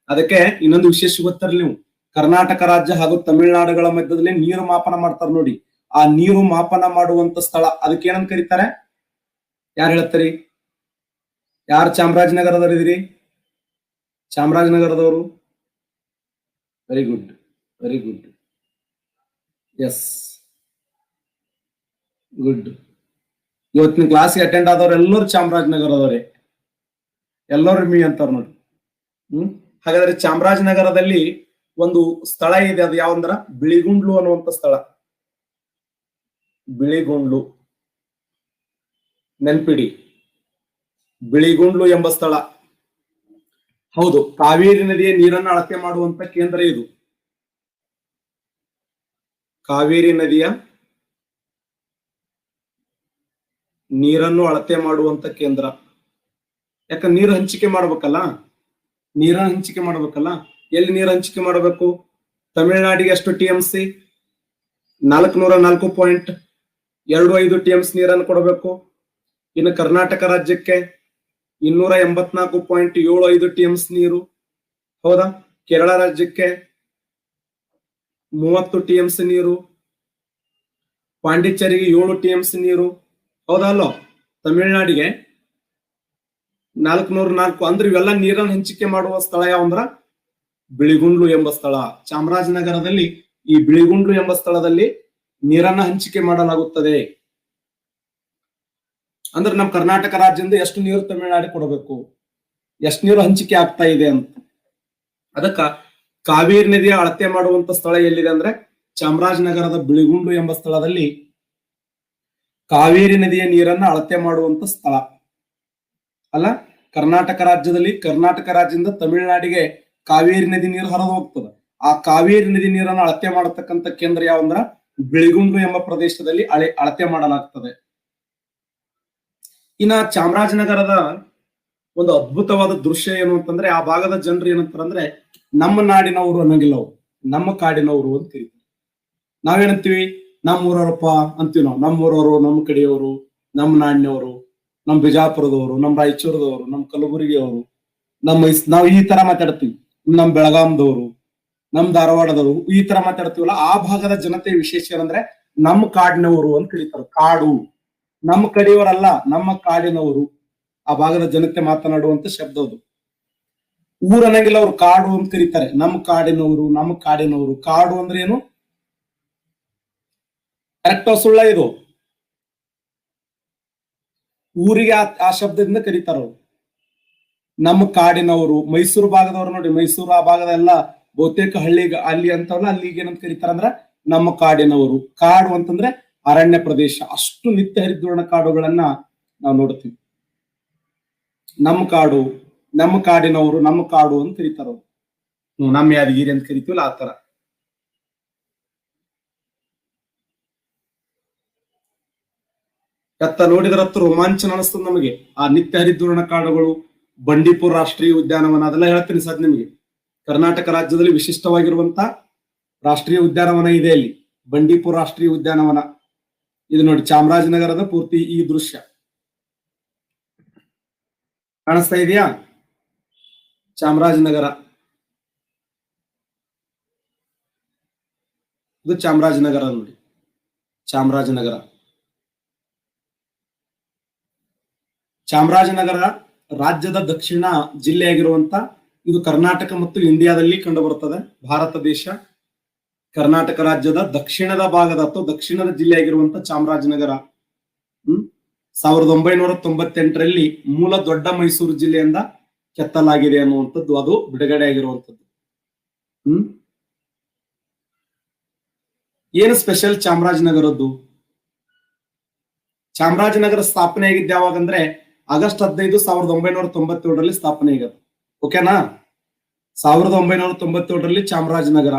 ಅದಕ್ಕೆ ಇನ್ನೊಂದು ವಿಶೇಷ ಗೊತ್ತಿರಲಿ ನೀವು, ಕರ್ನಾಟಕ ರಾಜ್ಯ ಹಾಗೂ ತಮಿಳುನಾಡುಗಳ ಮಧ್ಯದಲ್ಲಿ ನೀರು ಮಾಪನ ಮಾಡ್ತಾರೆ ನೋಡಿ. ಆ ನೀರು ಮಾಪನ ಮಾಡುವಂತ ಸ್ಥಳ ಅದಕ್ಕೆ ಏನಂತ ಕರೀತಾರೆ? ಯಾರು ಹೇಳ್ತಾರಿ? ಯಾರು ಚಾಮರಾಜನಗರದವರಿದ್ದೀರಿ? ಚಾಮರಾಜನಗರದವರು? Very good, very good, yes, good. ಇವತ್ತಿನ ಕ್ಲಾಸ್ಗೆ ಅಟೆಂಡ್ ಆದವ್ರು ಎಲ್ಲರೂ ಚಾಮರಾಜನಗರದವರೇ, ಎಲ್ಲರೂ ಮೀ ಅಂತಾರ ನೋಡಿ. ಹಾಗಾದ್ರೆ ಚಾಮರಾಜನಗರದಲ್ಲಿ ಒಂದು ಸ್ಥಳ ಇದೆ, ಅದು ಯಾವಂದ್ರ ಬಿಳಿಗುಂಡ್ಲು ಅನ್ನುವಂತ ಸ್ಥಳ. ಬಿಳಿಗುಂಡ್ಲು ನೆನ್ಪಿಡಿ, ಬಿಳಿಗುಂಡ್ಲು ಎಂಬ ಸ್ಥಳ. ಹೌದು, ಕಾವೇರಿ ನದಿಯ ನೀರನ್ನು ಅಳತೆ ಮಾಡುವಂತ ಕೇಂದ್ರ ಇದು. ಕಾವೇರಿ ನದಿಯ ನೀರನ್ನು ಅಳತೆ ಮಾಡುವಂತ ಕೇಂದ್ರ. ಯಾಕ ನೀರು ಹಂಚಿಕೆ ಮಾಡ್ಬೇಕಲ್ಲ, ನೀರನ್ನು ಹಂಚಿಕೆ ಮಾಡ್ಬೇಕಲ್ಲ. ಎಲ್ಲಿ ನೀರು ಹಂಚಿಕೆ ಮಾಡಬೇಕು? ತಮಿಳುನಾಡಿಗೆ ಎಷ್ಟು TMC? 404.25 TMC ನೀರನ್ನು ಕೊಡಬೇಕು. ಇನ್ನು ಕರ್ನಾಟಕ ರಾಜ್ಯಕ್ಕೆ 284.75 TMC ನೀರು. ಹೌದಾ? ಕೇರಳ ರಾಜ್ಯಕ್ಕೆ 30 TMC ನೀರು. ಪಾಂಡಿಚೇರಿಗೆ 7 TMC ನೀರು. ಹೌದಾ ಅಲ್ಲೋ? ತಮಿಳುನಾಡಿಗೆ 404. ಅಂದ್ರೆ ಇವೆಲ್ಲ ನೀರನ್ನು ಹಂಚಿಕೆ ಮಾಡುವ ಸ್ಥಳ ಯಾವಂದ್ರ ಬಿಳಿಗುಂಡ್ಲು ಎಂಬ ಸ್ಥಳ. ಚಾಮರಾಜನಗರದಲ್ಲಿ ಈ ಬಿಳಿಗುಂಡ್ಲು ಎಂಬ ಸ್ಥಳದಲ್ಲಿ ನೀರನ್ನ ಹಂಚಿಕೆ ಮಾಡಲಾಗುತ್ತದೆ. ಅಂದ್ರೆ ನಮ್ಮ ಕರ್ನಾಟಕ ರಾಜ್ಯದಿಂದ ಎಷ್ಟು ನೀರು ತಮಿಳುನಾಡಿಗೆ ಕೊಡಬೇಕು, ಎಷ್ಟು ನೀರು ಹಂಚಿಕೆ ಆಗ್ತಾ ಇದೆ ಅಂತ. ಅದಕ್ಕ ಕಾವೇರಿ ನದಿಯ ಅಳತೆ ಮಾಡುವಂತ ಸ್ಥಳ ಎಲ್ಲಿದೆ ಅಂದ್ರೆ ಚಾಮರಾಜನಗರದ ಬಿಳಿಗುಂಡ್ಲು ಎಂಬ ಸ್ಥಳದಲ್ಲಿ ಕಾವೇರಿ ನದಿಯ ನೀರನ್ನ ಅಳತೆ ಮಾಡುವಂತ ಸ್ಥಳ ಅಲ್ಲ. ಕರ್ನಾಟಕ ರಾಜ್ಯದಿಂದ ತಮಿಳುನಾಡಿಗೆ ಕಾವೇರಿ ನದಿ ನೀರು ಹರಿದು ಹೋಗ್ತದೆ. ಆ ಕಾವೇರಿ ನದಿ ನೀರನ್ನು ಅಳತೆ ಮಾಡತಕ್ಕಂತ ಕೇಂದ್ರ ಯಾವಂದ್ರ ಬಿಳಿಗುಂಡ್ಲು ಎಂಬ ಪ್ರದೇಶದಲ್ಲಿ ಅಳತೆ ಮಾಡಲಾಗ್ತದೆ. ಇನ್ನ ಚಾಮರಾಜನಗರದ ಒಂದು ಅದ್ಭುತವಾದ ದೃಶ್ಯ ಏನು ಅಂತಂದ್ರೆ ಆ ಭಾಗದ ಜನರು ಏನಂತಾರಂದ್ರೆ ನಮ್ಮ ನಾಡಿನವರು ಅನ್ನಂಗಿಲ್ಲ, ಅವ್ರು ನಮ್ಮ ಕಾಡಿನವರು ಅಂತ ಕರೀತಾರೆ. ನಾವೇನಂತೀವಿ? ನಮ್ಮೂರವರಪ್ಪ ಅಂತೀವಿ ನಾವು. ನಮ್ಮೂರವರು, ನಮ್ಮ ಕಡೆಯವರು, ನಮ್ಮ ನಾಡಿನವರು, ನಮ್ಮ ಬಿಜಾಪುರದವರು, ನಮ್ಮ ರಾಯಚೂರದವರು, ನಮ್ಮ ಕಲಬುರಗಿಯವರು, ನಾವು ಈ ತರ ಮಾತಾಡ್ತೀವಿ. ನಮ್ಮ ಬೆಳಗಾಂದವರು, ನಮ್ಮ ಧಾರವಾಡದವರು ಈ ತರ ಮಾತಾಡ್ತೀವಲ್ಲ, ಆ ಭಾಗದ ಜನತೆ ವಿಶೇಷ ಏನಂದ್ರೆ ನಮ್ಮ ಕಾಡಿನವರು ಅಂತ ಕರೀತಾರೆ. ಕಾಡು, ನಮ್ಮ ಕಡೆಯವರಲ್ಲ, ನಮ್ಮ ಕಾಡಿನವರು. ಆ ಭಾಗದ ಜನತೆ ಮಾತನಾಡುವಂತ ಶಬ್ದ ಅದು. ಊರ್ ಅನ್ನಂಗಿಲ್ಲ, ಅವ್ರು ಕಾಡು ಅಂತ ಕರೀತಾರೆ. ನಮ್ಮ ಕಾಡಿನವರು, ನಮ್ಮ ಕಾಡಿನವರು. ಕಾಡು ಅಂದ್ರೆ ಏನು? ಕರೆಕ್ಟ್ ಸುಳ್ಳ ಇದು? ಊರಿಗೆ ಆ ಶಬ್ದದಿಂದ ಕರೀತಾರ ಅವ್ರು. ನಮ್ಮ ಕಾಡಿನವರು. ಮೈಸೂರು ಭಾಗದವ್ರು ನೋಡಿ, ಮೈಸೂರು ಆ ಭಾಗದ ಎಲ್ಲ ಬಹುತೇಕ ಹಳ್ಳಿ ಅಲ್ಲಿ ಅಂತವಲ್ಲ, ಅಲ್ಲಿಗೆ ಏನಂತ ಕರೀತಾರ ಅಂದ್ರ ನಮ್ಮ ಕಾಡಿನವರು. ಕಾಡು ಅಂತಂದ್ರೆ ಅರಣ್ಯ ಪ್ರದೇಶ. ಅಷ್ಟು ನಿತ್ಯ ಹರಿದ್ವರ್ಣ ಕಾಡುಗಳನ್ನ ನಾವು ನೋಡ್ತೀವಿ. ನಮ್ಮ ಕಾಡು, ನಮ್ಮ ಕಾಡಿನವರು, ನಮ್ಮ ಕಾಡು ಅಂತ ಕರೀತಾರ ಅವ್ರು. ನಮ್ಮ ಯಾದಗಿರಿ ಅಂತ ಕರಿತೀವಲ್ಲ ಆತರ. ಕತ್ತ ನೋಡಿದ್ರತ್ತು ರೋಮಾಂಚನ ಅನಿಸ್ತದ ನಮಗೆ. ಆ ನಿತ್ಯ ಹರಿದ್ವರ್ಣ ಕಾಡುಗಳು, ಬಂಡೀಪುರ ರಾಷ್ಟ್ರೀಯ ಉದ್ಯಾನವನ, ಅದೆಲ್ಲ ಹೇಳ್ತೀನಿ ಸದ್ ನಿಮಗೆ. ಕರ್ನಾಟಕ ರಾಜ್ಯದಲ್ಲಿ ವಿಶಿಷ್ಟವಾಗಿರುವಂತ ರಾಷ್ಟ್ರೀಯ ಉದ್ಯಾನವನ ಇದೆ ಅಲ್ಲಿ, ಬಂಡೀಪುರ ರಾಷ್ಟ್ರೀಯ ಉದ್ಯಾನವನ. ಇದು ನೋಡಿ ಚಾಮರಾಜನಗರದ ಪೂರ್ತಿ ಈ ದೃಶ್ಯ ಕಾಣಿಸ್ತಾ ಇದೆಯಾ? ಚಾಮರಾಜನಗರ, ಇದು ಚಾಮರಾಜನಗರ ನೋಡಿ, ಚಾಮರಾಜನಗರ. ಚಾಮರಾಜನಗರ ರಾಜ್ಯದ ದಕ್ಷಿಣ ಜಿಲ್ಲೆಯಾಗಿರುವಂತ, ಇದು ಕರ್ನಾಟಕ ಮತ್ತು ಇಂಡಿಯಾದಲ್ಲಿ ಕಂಡು ಬರುತ್ತದೆ. ಭಾರತ ದೇಶ ಕರ್ನಾಟಕ ರಾಜ್ಯದ ದಕ್ಷಿಣದ ಭಾಗದ ಅಥವಾ ದಕ್ಷಿಣದ ಜಿಲ್ಲೆಯಾಗಿರುವಂತ ಚಾಮರಾಜನಗರ 1998ರಲ್ಲಿ ಮೂಲ ದೊಡ್ಡ ಮೈಸೂರು ಜಿಲ್ಲೆಯಿಂದ ಕೆತ್ತಲಾಗಿದೆ ಅನ್ನುವಂಥದ್ದು, ಅದು ಬಿಡುಗಡೆ ಆಗಿರುವಂತದ್ದು. ಏನು ಸ್ಪೆಷಲ್ ಚಾಮರಾಜನಗರದ್ದು? ಚಾಮರಾಜನಗರ ಸ್ಥಾಪನೆ ಆಗಿದ್ದ ಯಾವಾಗಂದ್ರೆ ಆಗಸ್ಟ್ 15, 1997ರಲ್ಲಿ ಸ್ಥಾಪನೆ ಆಗ್ಯದ. ಓಕೆನಾ? 1997ರಲ್ಲಿ ಚಾಮರಾಜನಗರ.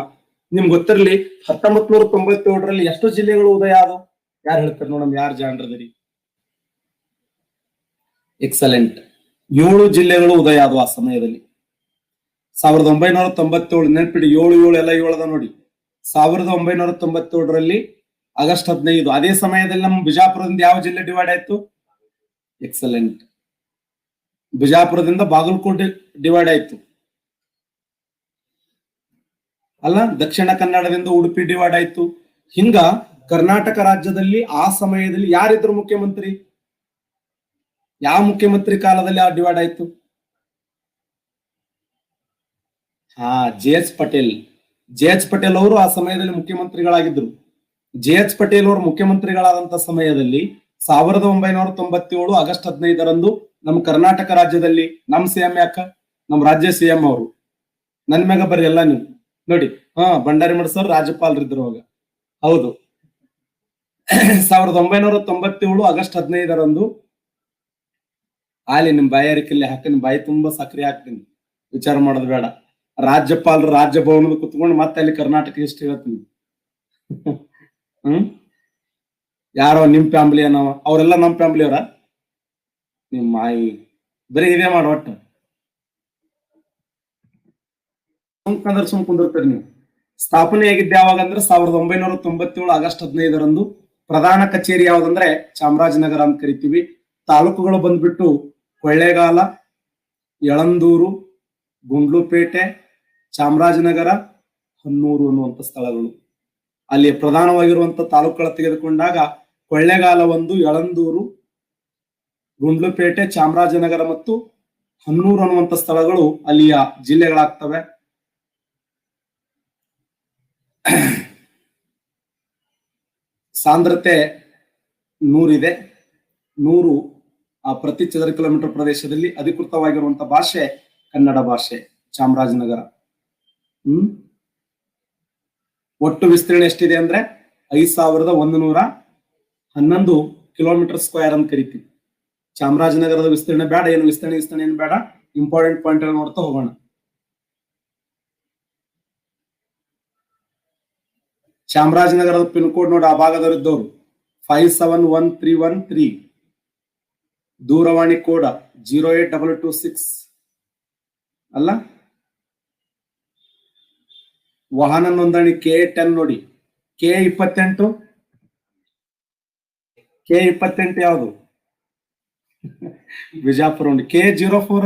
ನಿಮ್ಗೆ ಗೊತ್ತಿರಲಿ, 1997ರಲ್ಲಿ ಎಷ್ಟು ಜಿಲ್ಲೆಗಳು ಉದಯ ಆದವು? ಯಾರು ಹೇಳ್ತಾರೆ ನೋಡಮ್, ಯಾರು ಜಾಣರದಿರಿ? ಎಕ್ಸಲೆಂಟ್, 7 ಜಿಲ್ಲೆಗಳು ಉದಯ ಆದವು ಆ ಸಮಯದಲ್ಲಿ. 1997 ನೆನಪಿಡಿ, 7 ಎಲ್ಲ 7 ಅದ ನೋಡಿ. 1997ರಲ್ಲಿ ಆಗಸ್ಟ್ 15, ಅದೇ ಸಮಯದಲ್ಲಿ ನಮ್ಮ ಬಿಜಾಪುರದಿಂದ ಯಾವ ಜಿಲ್ಲೆ ಡಿವೈಡ್ ಆಯ್ತು? ಎಕ್ಸಲೆಂಟ್, ಬಿಜಾಪುರದಿಂದ ಬಾಗಲಕೋಟೆ ಡಿವೈಡ್ ಆಯ್ತು ಅಲ್ಲ. ದಕ್ಷಿಣ ಕನ್ನಡದಿಂದ ಉಡುಪಿ ಡಿವೈಡ್ ಆಯ್ತು. ಹಿಂಗ ಕರ್ನಾಟಕ ರಾಜ್ಯದಲ್ಲಿ ಆ ಸಮಯದಲ್ಲಿ ಯಾರಿದ್ರು ಮುಖ್ಯಮಂತ್ರಿ? ಯಾವ ಮುಖ್ಯಮಂತ್ರಿ ಕಾಲದಲ್ಲಿ ಆ ಡಿವೈಡ್ ಆಯ್ತು? ಜೆ.ಎಚ್. ಪಟೇಲ್. ಜೆ.ಎಚ್. ಪಟೇಲ್ ಅವರು ಆ ಸಮಯದಲ್ಲಿ ಮುಖ್ಯಮಂತ್ರಿಗಳಾಗಿದ್ರು. ಜೆ.ಎಚ್. ಪಟೇಲ್ ಅವರು ಮುಖ್ಯಮಂತ್ರಿಗಳಾದಂತ ಸಮಯದಲ್ಲಿ 1997 ಆಗಸ್ಟ್ 15ರಂದು ನಮ್ಮ ಕರ್ನಾಟಕ ರಾಜ್ಯದಲ್ಲಿ ನಮ್ಮ ಸಿಎಂ ಯಾಕ? ನಮ್ಮ ರಾಜ್ಯ ಸಿಎಂ ಅವರು. ನನ್ ಮ್ಯಾಗ ಬರ್ರಿ ಎಲ್ಲ ನೀವು ನೋಡಿ. ಬಂಡಾರಿ ಮಠ ಸರ್ ರಾಜ್ಯಪಾಲರಿದ್ರು ಅವಾಗ. ಹೌದು, 1997 ಆಗಸ್ಟ್ 15ರಂದು. ಅಲ್ಲಿ ನಿಮ್ ಬಾಯಾರಿಕೆಯಲ್ಲಿ ಹಾಕ, ನಿಮ್ ಬಾಯಿ ತುಂಬಾ ಸಕ್ರಿಯ ಹಾಕ್ತೀನಿ, ವಿಚಾರ ಮಾಡೋದು ಬೇಡ. ರಾಜ್ಯಪಾಲರು ರಾಜಭವನದ ಕುತ್ಕೊಂಡು ಮತ್ತೆ ಅಲ್ಲಿ ಕರ್ನಾಟಕ ಹಿಸ್ಟ್ರಿ ಹೇಳ್ತೀನಿ. ಯಾರೋ ನಿಮ್ ಫ್ಯಾಮಿಲಿ ಏನವ? ಅವರೆಲ್ಲ ನಮ್ ಫ್ಯಾಮಿಲಿ ಅವರ? ನಿಮ್ ಮಾಯಿ ಬರೀ ಇದೇ ಮಾಡ. ಒಟ್ಟು ಸುಮ್ ಕುಂದಿರ್ತೀರಿ ನೀವು. ಸ್ಥಾಪನೆ ಆಗಿದ್ದ ಯಾವಾಗ ಅಂದ್ರೆ 1997 ಆಗಸ್ಟ್ 15ರಂದು. ಪ್ರಧಾನ ಕಚೇರಿ ಯಾವ್ದಂದ್ರೆ ಚಾಮರಾಜನಗರ ಅಂತ ಕರಿತೀವಿ. ತಾಲೂಕುಗಳು ಬಂದ್ಬಿಟ್ಟು ಕೊಳ್ಳೇಗಾಲ, ಯಳಂದೂರು, ಗುಂಡ್ಲುಪೇಟೆ, ಚಾಮರಾಜನಗರ, ಹನ್ನೂರು ಅನ್ನುವಂಥ ಸ್ಥಳಗಳು. ಅಲ್ಲಿ ಪ್ರಧಾನವಾಗಿರುವಂತ ತಾಲೂಕುಗಳ ತೆಗೆದುಕೊಂಡಾಗ ಕೊಳ್ಳೇಗಾಲ 1, ಯಳಂದೂರು, ಗುಂಡ್ಲುಪೇಟೆ, ಚಾಮರಾಜನಗರ ಮತ್ತು ಹನ್ನೂರು ಅನ್ನುವಂಥ ಸ್ಥಳಗಳು ಅಲ್ಲಿಯ ಜಿಲ್ಲೆಗಳಾಗ್ತವೆ. ಸಾಂದ್ರತೆ 100 ಇದೆ. 100 ಪ್ರತಿ ಚದರ ಕಿಲೋಮೀಟರ್ ಪ್ರದೇಶದಲ್ಲಿ. ಅಧಿಕೃತವಾಗಿರುವಂತಹ ಭಾಷೆ ಕನ್ನಡ ಭಾಷೆ. ಚಾಮರಾಜನಗರ ಒಟ್ಟು ವಿಸ್ತೀರ್ಣ ಎಷ್ಟಿದೆ ಅಂದ್ರೆ 5111 ಕಿಲೋಮೀಟರ್ ಸ್ಕ್ವೇರ್ ಅಂತ ಕರಿತೀವಿ. ಚಾಮರಾಜನಗರದ ವಿಸ್ತೀರ್ಣ ಬೇಡ, ಏನು ವಿಸ್ತರಣೆ ಏನು ಬೇಡ, ಇಂಪಾರ್ಟೆಂಟ್ ಪಾಯಿಂಟ್ ನೋಡ್ತಾ ಹೋಗೋಣ. ಚಾಮರಾಜನಗರದ ಪಿನ್ ಕೋಡ್ ನೋಡಿ, ಆ ಭಾಗದವರಿದ್ದವರು 571313. ದೂರವಾಣಿ ಕೋಡ 08226 ಅಲ್ಲ. ವಾಹನ ನೋಂದಣಿ K10 ನೋಡಿ. K28 ಯಾವುದು? ಬಿಜಾಪುರ ನೋಡಿ. K04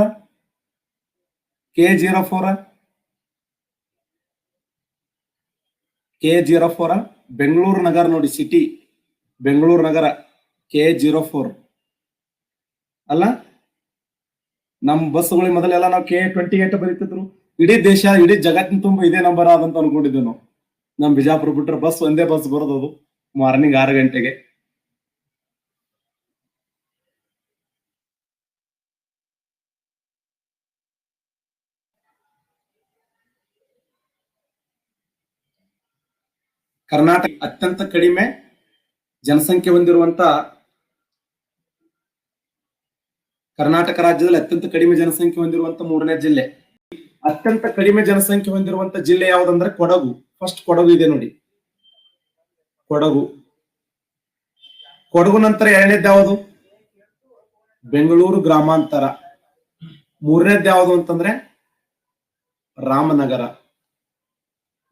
K04 ಬೆಂಗಳೂರು ನಗರ ನೋಡಿ, ಸಿಟಿ ಬೆಂಗಳೂರು ನಗರ KA04 ಅಲ್ಲ. ನಮ್ ಬಸ್ಗಳಿಗೆ ಮೊದಲೆಲ್ಲ ನಾವು KA28 ಬರೀತಿದ್ರು. ಇಡೀ ದೇಶ, ಇಡೀ ಜಗತ್ತಿನ ತುಂಬ ಇದೇ ನಂಬರ್ ಆದಂತ ಅನ್ಕೊಂಡಿದ್ದೆ ನಾವು. ನಮ್ ಬಿಜಾಪುರ ಬಿಟ್ರೆ ಬಸ್ ಒಂದೇ ಬಸ್ ಬರೋದು ಮಾರ್ನಿಂಗ್ 6 ಗಂಟೆಗೆ. ಕರ್ನಾಟಕ ಅತ್ಯಂತ ಕಡಿಮೆ ಜನಸಂಖ್ಯೆ ಹೊಂದಿರುವಂತ, ಕರ್ನಾಟಕ ರಾಜ್ಯದಲ್ಲಿ ಅತ್ಯಂತ ಕಡಿಮೆ ಜನಸಂಖ್ಯೆ ಹೊಂದಿರುವಂತ 3ನೇ ಜಿಲ್ಲೆ. ಅತ್ಯಂತ ಕಡಿಮೆ ಜನಸಂಖ್ಯೆ ಹೊಂದಿರುವಂತ ಜಿಲ್ಲೆ ಯಾವ್ದಂದ್ರೆ ಕೊಡಗು. ಫಸ್ಟ್ ಕೊಡಗು ಇದೆ ನೋಡಿ, ಕೊಡಗು. ಕೊಡಗು ನಂತರ 2ನೇದ್ದು ಯಾವುದು? ಬೆಂಗಳೂರು ಗ್ರಾಮಾಂತರ. 3ನೇದ್ದು ಯಾವುದು ಅಂತಂದ್ರೆ ರಾಮನಗರ.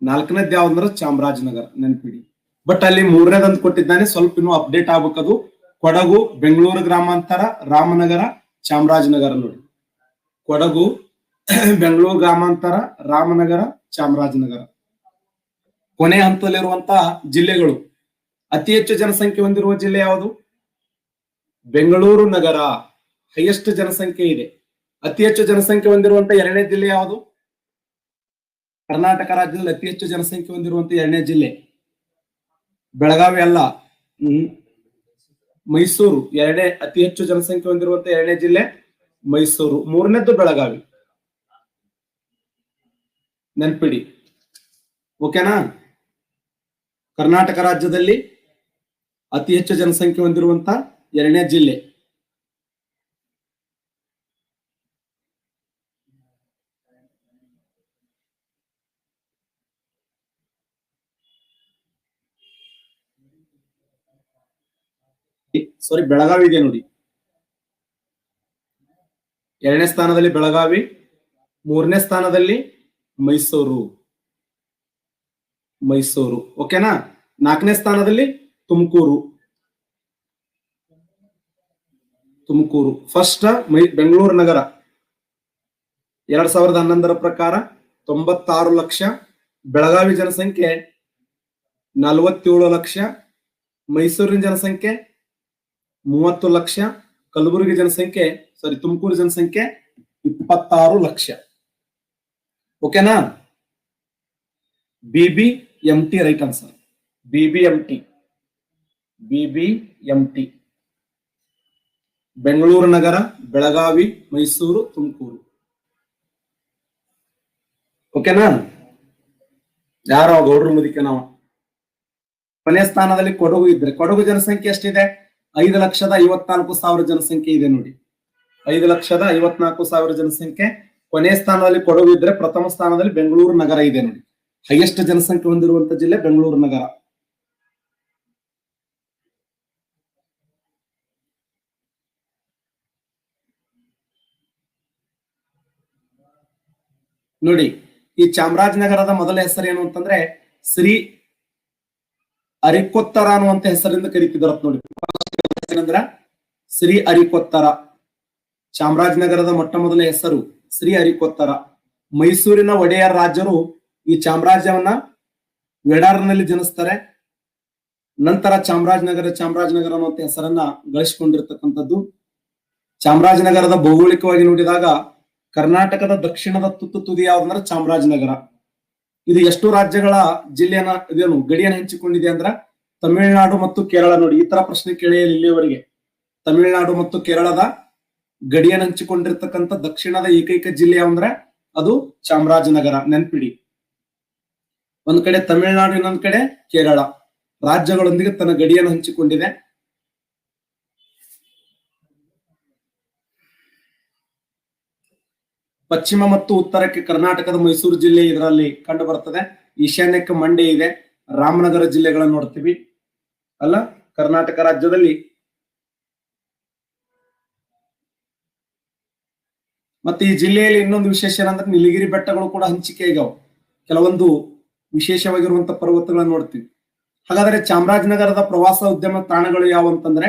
4ನೇದ್ದು ಯಾವ್ದಂದ್ರೆ ಚಾಮರಾಜನಗರ. ನೆನಪಿಡಿ. ಬಟ್ ಅಲ್ಲಿ 3ನೇದಂತ ಕೊಟ್ಟಿದ್ದಾನೆ, ಸ್ವಲ್ಪ ಇನ್ನೂ ಅಪ್ಡೇಟ್ ಆಗ್ಬೇಕದು. ಕೊಡಗು, ಬೆಂಗಳೂರು ಗ್ರಾಮಾಂತರ, ರಾಮನಗರ, ಚಾಮರಾಜನಗರ ನೋಡಿ. ಕೊಡಗು, ಬೆಂಗಳೂರು ಗ್ರಾಮಾಂತರ, ರಾಮನಗರ, ಚಾಮರಾಜನಗರ. ಕೊನೆ ಹಂತದಲ್ಲಿರುವಂತಹ ಜಿಲ್ಲೆಗಳು. ಅತಿ ಹೆಚ್ಚು ಜನಸಂಖ್ಯೆ ಹೊಂದಿರುವ ಜಿಲ್ಲೆ ಯಾವುದು? ಬೆಂಗಳೂರು ನಗರ, ಹೈಯೆಸ್ಟ್ ಜನಸಂಖ್ಯೆ ಇದೆ. ಅತಿ ಹೆಚ್ಚು ಜನಸಂಖ್ಯೆ ಹೊಂದಿರುವಂತ 2ನೇ ಜಿಲ್ಲೆ ಯಾವುದು? ಕರ್ನಾಟಕ ರಾಜ್ಯದಲ್ಲಿ ಅತಿ ಹೆಚ್ಚು ಜನಸಂಖ್ಯೆ ಹೊಂದಿರುವಂತ 2ನೇ ಜಿಲ್ಲೆ ಬೆಳಗಾವಿ ಅಲ್ಲ, ಮೈಸೂರು. ಅತಿ ಹೆಚ್ಚು ಜನಸಂಖ್ಯೆ ಹೊಂದಿರುವಂತ 2ನೇ ಜಿಲ್ಲೆ ಮೈಸೂರು. 3ನೇದ್ದು ಬೆಳಗಾವಿ. ನೆನ್ಪಿಡಿ, ಓಕೆನಾ? ಕರ್ನಾಟಕ ರಾಜ್ಯದಲ್ಲಿ ಅತಿ ಹೆಚ್ಚು ಜನಸಂಖ್ಯೆ ಹೊಂದಿರುವಂತ 2ನೇ ಜಿಲ್ಲೆ. ಸಾರಿ, ಬೆಳಗಾವಿ ಇದೆ ನೋಡಿ. 2ನೇ ಸ್ಥಾನದಲ್ಲಿ ಬೆಳಗಾವಿ, 3ನೇ ಸ್ಥಾನದಲ್ಲಿ ಮೈಸೂರು. ಓಕೆನಾ? 4ನೇ ಸ್ಥಾನದಲ್ಲಿ ತುಮಕೂರು. ಫಸ್ಟ್ ಬೆಂಗಳೂರು ನಗರ 2011 ಪ್ರಕಾರ 96 ಲಕ್ಷ. ಬೆಳಗಾವಿ ಜನಸಂಖ್ಯೆ 47 ಲಕ್ಷ. ಮೈಸೂರಿನ ಜನಸಂಖ್ಯೆ 30 ಲಕ್ಷ. ಕಲಬುರಗಿ ಜನಸಂಖ್ಯೆ, ತುಮಕೂರು ಜನಸಂಖ್ಯೆ 26 ಲಕ್ಷ. ಓಕೆನಾ? BBMT right answer. BBMT. Bengaluru ನಗರ, ಬೆಳಗಾವಿ, ಮೈಸೂರು, ತುಮಕೂರು. ಓಕೆನಾ? ಯಾರೋ ಗೌಡ್ರ ಮುದಿಕೆ ನಾವು. ಕೊನೆಯ ಸ್ಥಾನದಲ್ಲಿ ಕೊಡಗು ಇದ್ರೆ, ಕೊಡಗು ಜನಸಂಖ್ಯೆ ಎಷ್ಟಿದೆ? 5,54,000 ಜನಸಂಖ್ಯೆ ಇದೆ ನೋಡಿ. 5,54,000 ಜನಸಂಖ್ಯೆ. ಕೊನೆಯ ಸ್ಥಾನದಲ್ಲಿ ಕೊಡಗು ಇದ್ರೆ, ಪ್ರಥಮ ಸ್ಥಾನದಲ್ಲಿ ಬೆಂಗಳೂರು ನಗರ ಇದೆ ನೋಡಿ. ಹೈಯೆಸ್ಟ್ ಜನಸಂಖ್ಯೆ ಹೊಂದಿರುವಂತ ಜಿಲ್ಲೆ ಬೆಂಗಳೂರು ನಗರ. ನೋಡಿ, ಈ ಚಾಮರಾಜನಗರದ ಮೊದಲ ಹೆಸರು ಏನು ಅಂತಂದ್ರೆ ಶ್ರೀ ಅರಿಕೊತ್ತರ ಅನ್ನುವಂತ ಹೆಸರಿಂದ ಕರೀತಿದಾರ ನೋಡಿ. ಏನಂದ್ರ ಶ್ರೀ ಅರಿಕೊತ್ತರ. ಚಾಮರಾಜನಗರದ ಮೊಟ್ಟ ಮೊದಲ ಹೆಸರು ಶ್ರೀ ಅರಿಕೊತ್ತರ. ಮೈಸೂರಿನ ಒಡೆಯರ್ ರಾಜರು ಈ ಚಾಮರಾಜ್ಯವನ್ನ ವೆಡಾರ್ನಲ್ಲಿ ಜನಿಸ್ತಾರೆ. ನಂತರ ಚಾಮರಾಜನಗರ ಅನ್ನುವಂತ ಹೆಸರನ್ನ ಗಳಿಸಿಕೊಂಡಿರ್ತಕ್ಕಂಥದ್ದು. ಚಾಮರಾಜನಗರದ ಭೌಗೋಳಿಕವಾಗಿ ನೋಡಿದಾಗ ಕರ್ನಾಟಕದ ದಕ್ಷಿಣದ ತುದಿ ಯಾವ್ದಂದ್ರೆ ಚಾಮರಾಜನಗರ. ಇದು ಎಷ್ಟು ರಾಜ್ಯಗಳ ಜಿಲ್ಲೆಯನ್ನ ಇದೇನು ಗಡಿಯನ್ನು ಹಂಚಿಕೊಂಡಿದೆ ಅಂದ್ರ ತಮಿಳುನಾಡು ಮತ್ತು ಕೇರಳ ನೋಡಿ. ಈ ತರ ಪ್ರಶ್ನೆ ಕೇಳಿಲ್ಲ ಇಲ್ಲಿಯವರೆಗೆ. ತಮಿಳುನಾಡು ಮತ್ತು ಕೇರಳದ ಗಡಿಯನ್ನು ಹಂಚಿಕೊಂಡಿರ್ತಕ್ಕಂಥ ದಕ್ಷಿಣದ ಏಕೈಕ ಜಿಲ್ಲೆ ಅಂದ್ರೆ ಅದು ಚಾಮರಾಜನಗರ. ನೆನ್ಪಿಡಿ, ಒಂದ್ ಕಡೆ ತಮಿಳುನಾಡು, ಇನ್ನೊಂದ್ ಕಡೆ ಕೇರಳ ರಾಜ್ಯಗಳೊಂದಿಗೆ ತನ್ನ ಗಡಿಯನ್ನು ಹಂಚಿಕೊಂಡಿದೆ. ಪಶ್ಚಿಮ ಮತ್ತು ಉತ್ತರಕ್ಕೆ ಕರ್ನಾಟಕದ ಮೈಸೂರು ಜಿಲ್ಲೆ ಇದರಲ್ಲಿ ಕಂಡು ಬರ್ತದೆ. ಈಶಾನ್ಯಕ್ಕೆ ಮಂಡ್ಯ ಇದೆ. ರಾಮನಗರ ಜಿಲ್ಲೆಗಳನ್ನು ನೋಡ್ತೀವಿ ಅಲ್ಲ ಕರ್ನಾಟಕ ರಾಜ್ಯದಲ್ಲಿ. ಮತ್ತೆ ಈ ಜಿಲ್ಲೆಯಲ್ಲಿ ಇನ್ನೊಂದು ವಿಶೇಷ ಏನಂದ್ರೆ ನೀಲಗಿರಿ ಬೆಟ್ಟಗಳು ಕೂಡ ಹಂಚಿಕೆ ಆಗ್ಯಾವ. ಕೆಲವೊಂದು ವಿಶೇಷವಾಗಿರುವಂತ ಪರ್ವತಗಳನ್ನು ನೋಡ್ತೀವಿ. ಹಾಗಾದ್ರೆ ಚಾಮರಾಜನಗರದ ಪ್ರವಾಸ ಉದ್ಯಮ ತಾಣಗಳು ಯಾವ ಅಂತಂದ್ರೆ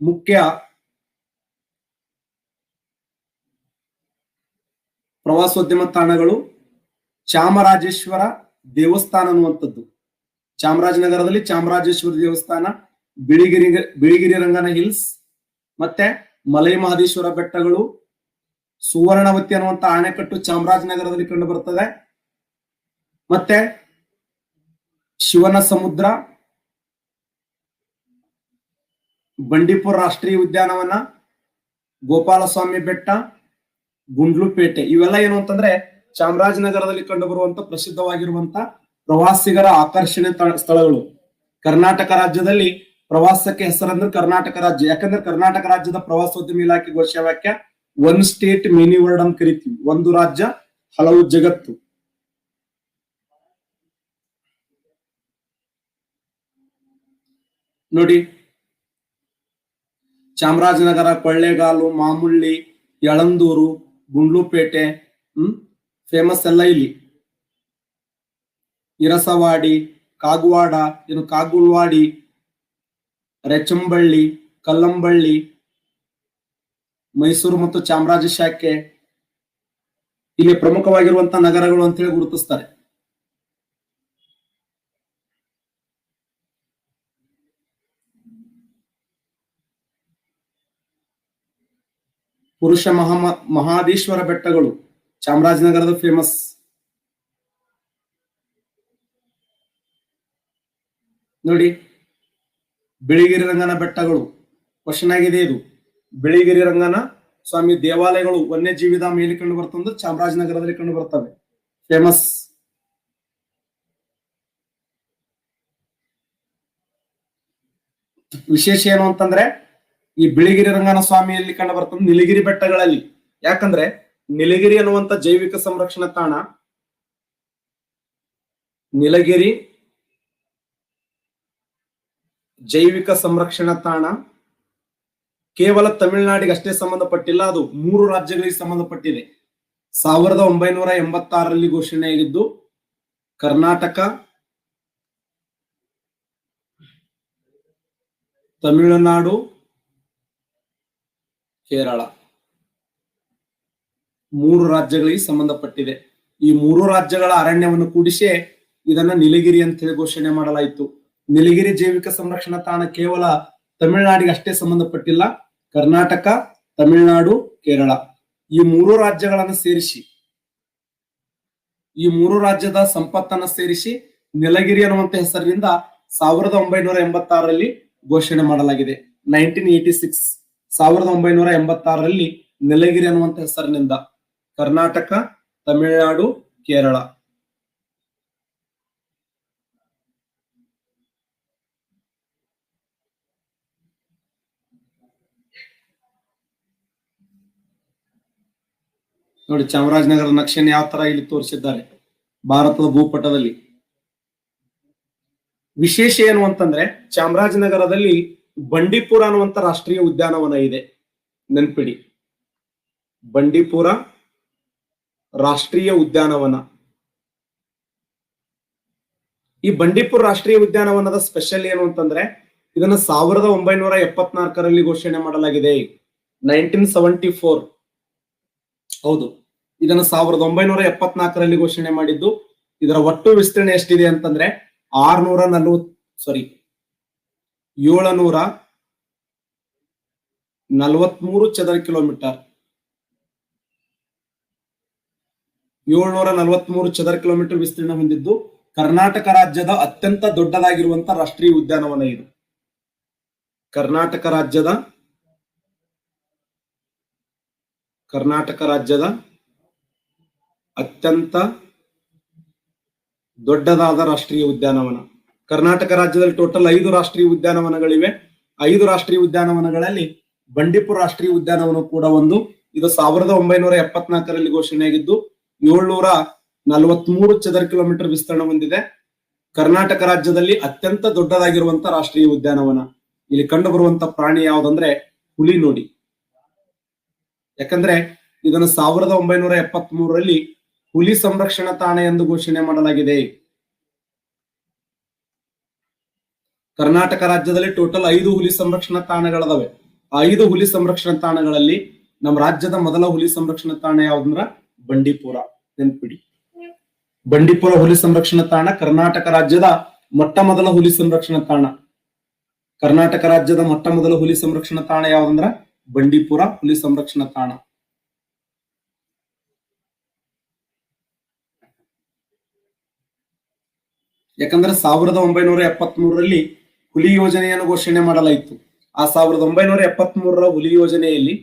ಮುಖ್ಯ ಪ್ರವಾಸೋದ್ಯಮ ತಾಣಗಳು ಚಾಮರಾಜೇಶ್ವರ ದೇವಸ್ಥಾನ ಅನ್ನುವಂಥದ್ದು. ಚಾಮರಾಜನಗರದಲ್ಲಿ ಚಾಮರಾಜೇಶ್ವರಿ ದೇವಸ್ಥಾನ, ಬಿಳಿಗಿರಿ ರಂಗನ ಹಿಲ್ಸ್, ಮತ್ತೆ ಮಲೈ ಮಹದೇಶ್ವರ ಬೆಟ್ಟಗಳು, ಸುವರ್ಣವತಿ ಅನ್ನುವಂತ ಅಣೆಕಟ್ಟು ಚಾಮರಾಜನಗರದಲ್ಲಿ ಕಂಡು ಬರ್ತದೆ. ಮತ್ತೆ ಶಿವನ ಸಮುದ್ರ, ಬಂಡೀಪುರ ರಾಷ್ಟ್ರೀಯ ಉದ್ಯಾನವನ, ಗೋಪಾಲಸ್ವಾಮಿ ಬೆಟ್ಟ, ಗುಂಡ್ಲುಪೇಟೆ, ಇವೆಲ್ಲ ಏನು ಅಂತಂದ್ರೆ ಚಾಮರಾಜನಗರದಲ್ಲಿ ಕಂಡು ಬರುವಂತ ಪ್ರಸಿದ್ಧವಾಗಿರುವಂತ ಪ್ರವಾಸಿಗರ ಆಕರ್ಷಣೆ ಸ್ಥಳಗಳು. ಕರ್ನಾಟಕ ರಾಜ್ಯದಲ್ಲಿ ಪ್ರವಾಸಕ್ಕೆ ಹೆಸರಂದ್ರೆ ಕರ್ನಾಟಕ ರಾಜ್ಯ. ಯಾಕಂದ್ರೆ ಕರ್ನಾಟಕ ರಾಜ್ಯದ ಪ್ರವಾಸೋದ್ಯಮ ಇಲಾಖೆ ಘೋಷವಾಕ್ಯ ಒನ್ ಸ್ಟೇಟ್ ಮಿನಿ ವರ್ಲ್ಡ್ ಅಂತ ಕರಿತೀವಿ. ಒಂದು ರಾಜ್ಯ ಹಲವು ಜಗತ್ತು. ನೋಡಿ, ಚಾಮರಾಜನಗರ, ಕೊಳ್ಳೇಗಾಲು, ಮಾಮುಳ್ಳಿ, ಯಳಂದೂರು, ಗುಂಡ್ಲುಪೇಟೆ ಫೇಮಸ್ ಎಲ್ಲ ಇಲ್ಲಿ. ಇರಸವಾಡಿ, ಕಾಗವಾಡ, ಕಾಗುಲ್ವಾಡಿ, ರೆಚಂಬಳ್ಳಿ, ಕಲ್ಲಂಬಳ್ಳಿ, ಮೈಸೂರು ಮತ್ತು ಚಾಮರಾಜ ಶಾಖೆ ಇಲ್ಲಿ ಪ್ರಮುಖವಾಗಿರುವಂತಹ ನಗರಗಳು ಅಂತ ಹೇಳಿ ಗುರುತಿಸ್ತಾರೆ. ಪುರುಷ ಮಹಾದೇಶ್ವರ ಬೆಟ್ಟಗಳು ಚಾಮರಾಜನಗರದ ಫೇಮಸ್. ನೋಡಿ, ಬಿಳಿಗಿರಿ ರಂಗನ ಬೆಟ್ಟಗಳು ಕ್ವಶನ್ ಆಗಿದೆ ಇದು. ಬಿಳಿಗಿರಿ ರಂಗನ ಸ್ವಾಮಿ ದೇವಾಲಯಗಳು ವನ್ಯಜೀವಿಧಾಮ ಎಲ್ಲಿ ಕಂಡು ಬರ್ತಂದ್ರೆ ಚಾಮರಾಜನಗರದಲ್ಲಿ ಕಂಡು ಬರ್ತವೆ, ಫೇಮಸ್. ವಿಶೇಷ ಏನು ಅಂತಂದ್ರೆ ಈ ಬಿಳಿಗಿರಿ ರಂಗನ ಸ್ವಾಮಿಯಲ್ಲಿ ಕಂಡು ಬರ್ತಂದ್ರೆ ನೀಲಗಿರಿ ಬೆಟ್ಟಗಳಲ್ಲಿ. ಯಾಕಂದ್ರೆ ನೀಲಗಿರಿ ಅನ್ನುವಂತ ಜೈವಿಕ ಸಂರಕ್ಷಣಾ ತಾಣ, ನೀಲಗಿರಿ ಜೈವಿಕ ಸಂರಕ್ಷಣಾ ತಾಣ ಕೇವಲ ತಮಿಳುನಾಡಿಗೆ ಅಷ್ಟೇ ಸಂಬಂಧಪಟ್ಟಿಲ್ಲ, ಅದು 3 ರಾಜ್ಯಗಳಿಗೆ ಸಂಬಂಧಪಟ್ಟಿದೆ. 1986ರಲ್ಲಿ ಘೋಷಣೆಯಾಗಿದ್ದು ಕರ್ನಾಟಕ, ತಮಿಳುನಾಡು, ಕೇರಳ 3 ರಾಜ್ಯಗಳಿಗೆ ಸಂಬಂಧಪಟ್ಟಿದೆ. ಈ 3 ರಾಜ್ಯಗಳ ಅರಣ್ಯವನ್ನು ಕೂಡಿಸಿ ಇದನ್ನ ನೀಲಗಿರಿ ಅಂತ ಹೇಳಿ ಘೋಷಣೆ ಮಾಡಲಾಯಿತು. ನೀಲಗಿರಿ ಜೈವಿಕ ಸಂರಕ್ಷಣಾ ತಾಣ ಕೇವಲ ತಮಿಳುನಾಡಿಗೆ ಅಷ್ಟೇ ಸಂಬಂಧಪಟ್ಟಿಲ್ಲ, ಕರ್ನಾಟಕ, ತಮಿಳುನಾಡು, ಕೇರಳ ಈ 3 ರಾಜ್ಯಗಳನ್ನು ಸೇರಿಸಿ, ಈ 3 ರಾಜ್ಯದ ಸಂಪತ್ತನ್ನ ಸೇರಿಸಿ ನೀಲಗಿರಿ ಅನ್ನುವಂತ ಹೆಸರಿನಿಂದ 1986ರಲ್ಲಿ ಘೋಷಣೆ ಮಾಡಲಾಗಿದೆ. 1986 1986ರಲ್ಲಿ ನೀಲಗಿರಿ ಅನ್ನುವಂತ ಹೆಸರಿನಿಂದ ಕರ್ನಾಟಕ, ತಮಿಳುನಾಡು, ಕೇರಳ. ನೋಡಿ, ಚಾಮರಾಜನಗರ ನಕ್ಷೆಯನ್ನು ಯಾವ ತರ ಇಲ್ಲಿ ತೋರಿಸಿದ್ದಾರೆ ಭಾರತದ ಭೂಪಟದಲ್ಲಿ. ವಿಶೇಷ ಏನು ಅಂತಂದ್ರೆ ಚಾಮರಾಜನಗರದಲ್ಲಿ ಬಂಡೀಪುರ ಅನ್ನುವಂತ ರಾಷ್ಟ್ರೀಯ ಉದ್ಯಾನವನ ಇದೆ, ನೆನ್ಪಿಡಿ. ಬಂಡೀಪುರ ರಾಷ್ಟ್ರೀಯ ಉದ್ಯಾನವನ. ಈ ಬಂಡೀಪುರ ರಾಷ್ಟ್ರೀಯ ಉದ್ಯಾನವನದ ಸ್ಪೆಷಲ್ ಏನು ಅಂತಂದ್ರೆ ಇದನ್ನ 1974ರಲ್ಲಿ ಘೋಷಣೆ ಮಾಡಲಾಗಿದೆ. 1974, ಹೌದು, ಇದನ್ನ 1974ರಲ್ಲಿ ಘೋಷಣೆ ಮಾಡಿದ್ದು. ಇದರ ಒಟ್ಟು ವಿಸ್ತೀರ್ಣ ಎಷ್ಟಿದೆ ಅಂತಂದ್ರೆ 743 ಚದರ ಕಿಲೋಮೀಟರ್. 743 ಚದರ ಕಿಲೋಮೀಟರ್ ವಿಸ್ತೀರ್ಣ ಹೊಂದಿದ್ದು ಕರ್ನಾಟಕ ರಾಜ್ಯದ ಅತ್ಯಂತ ದೊಡ್ಡದಾಗಿರುವಂತಹ ರಾಷ್ಟ್ರೀಯ ಉದ್ಯಾನವನ ಇದು. ಕರ್ನಾಟಕ ರಾಜ್ಯದ ಅತ್ಯಂತ ದೊಡ್ಡದಾದ ರಾಷ್ಟ್ರೀಯ ಉದ್ಯಾನವನ. ಕರ್ನಾಟಕ ರಾಜ್ಯದಲ್ಲಿ ಟೋಟಲ್ 5 ರಾಷ್ಟ್ರೀಯ ಉದ್ಯಾನವನಗಳಿವೆ. 5 ರಾಷ್ಟ್ರೀಯ ಉದ್ಯಾನವನಗಳಲ್ಲಿ ಬಂಡೀಪುರ ರಾಷ್ಟ್ರೀಯ ಉದ್ಯಾನವನ ಕೂಡ ಒಂದು. ಇದು 1974ರಲ್ಲಿ ಘೋಷಣೆಯಾಗಿದ್ದು 743 ಚದರ ಕಿಲೋಮೀಟರ್ ವಿಸ್ತೀರ್ಣ ಹೊಂದಿದೆ. ಕರ್ನಾಟಕ ರಾಜ್ಯದಲ್ಲಿ ಅತ್ಯಂತ ದೊಡ್ಡದಾಗಿರುವಂತಹ ರಾಷ್ಟ್ರೀಯ ಉದ್ಯಾನವನ. ಇಲ್ಲಿ ಕಂಡು ಬರುವಂತ ಪ್ರಾಣಿ ಯಾವುದಂದ್ರೆ ಹುಲಿ. ನೋಡಿ, ಯಾಕಂದ್ರೆ ಇದನ್ನು 1973ರಲ್ಲಿ ಹುಲಿ ಸಂರಕ್ಷಣಾ ತಾಣ ಎಂದು ಘೋಷಣೆ ಮಾಡಲಾಗಿದೆ. ಕರ್ನಾಟಕ ರಾಜ್ಯದಲ್ಲಿ ಟೋಟಲ್ 5 ಹುಲಿ ಸಂರಕ್ಷಣಾ ತಾಣಗಳದಾವೆ. ಆ 5 ಹುಲಿ ಸಂರಕ್ಷಣಾ ತಾಣಗಳಲ್ಲಿ ನಮ್ಮ ರಾಜ್ಯದ ಮೊದಲ ಹುಲಿ ಸಂರಕ್ಷಣಾ ತಾಣ ಯಾವ್ದಂದ್ರ ಬಂಡೀಪುರ. ನೆನ್ಪಿಡಿ, ಬಂಡೀಪುರ ಹುಲಿ ಸಂರಕ್ಷಣಾ ತಾಣ ಕರ್ನಾಟಕ ರಾಜ್ಯದ ಮೊಟ್ಟ ಮೊದಲ ಹುಲಿ ಸಂರಕ್ಷಣಾ ತಾಣ, ಕರ್ನಾಟಕ ರಾಜ್ಯದ ಮೊಟ್ಟ ಮೊದಲ ಹುಲಿ ಸಂರಕ್ಷಣಾ ತಾಣ ಯಾವ್ದಂದ್ರ ಬಂಡೀಪುರ ಹುಲಿ ಸಂರಕ್ಷಣಾ ತಾಣ. ಯಾಕಂದ್ರೆ 1973ರಲ್ಲಿ ಹುಲಿ ಯೋಜನೆಯನ್ನು ಘೋಷಣೆ ಮಾಡಲಾಯಿತು. ಆ 1973ರ ಹುಲಿ ಯೋಜನೆಯಲ್ಲಿ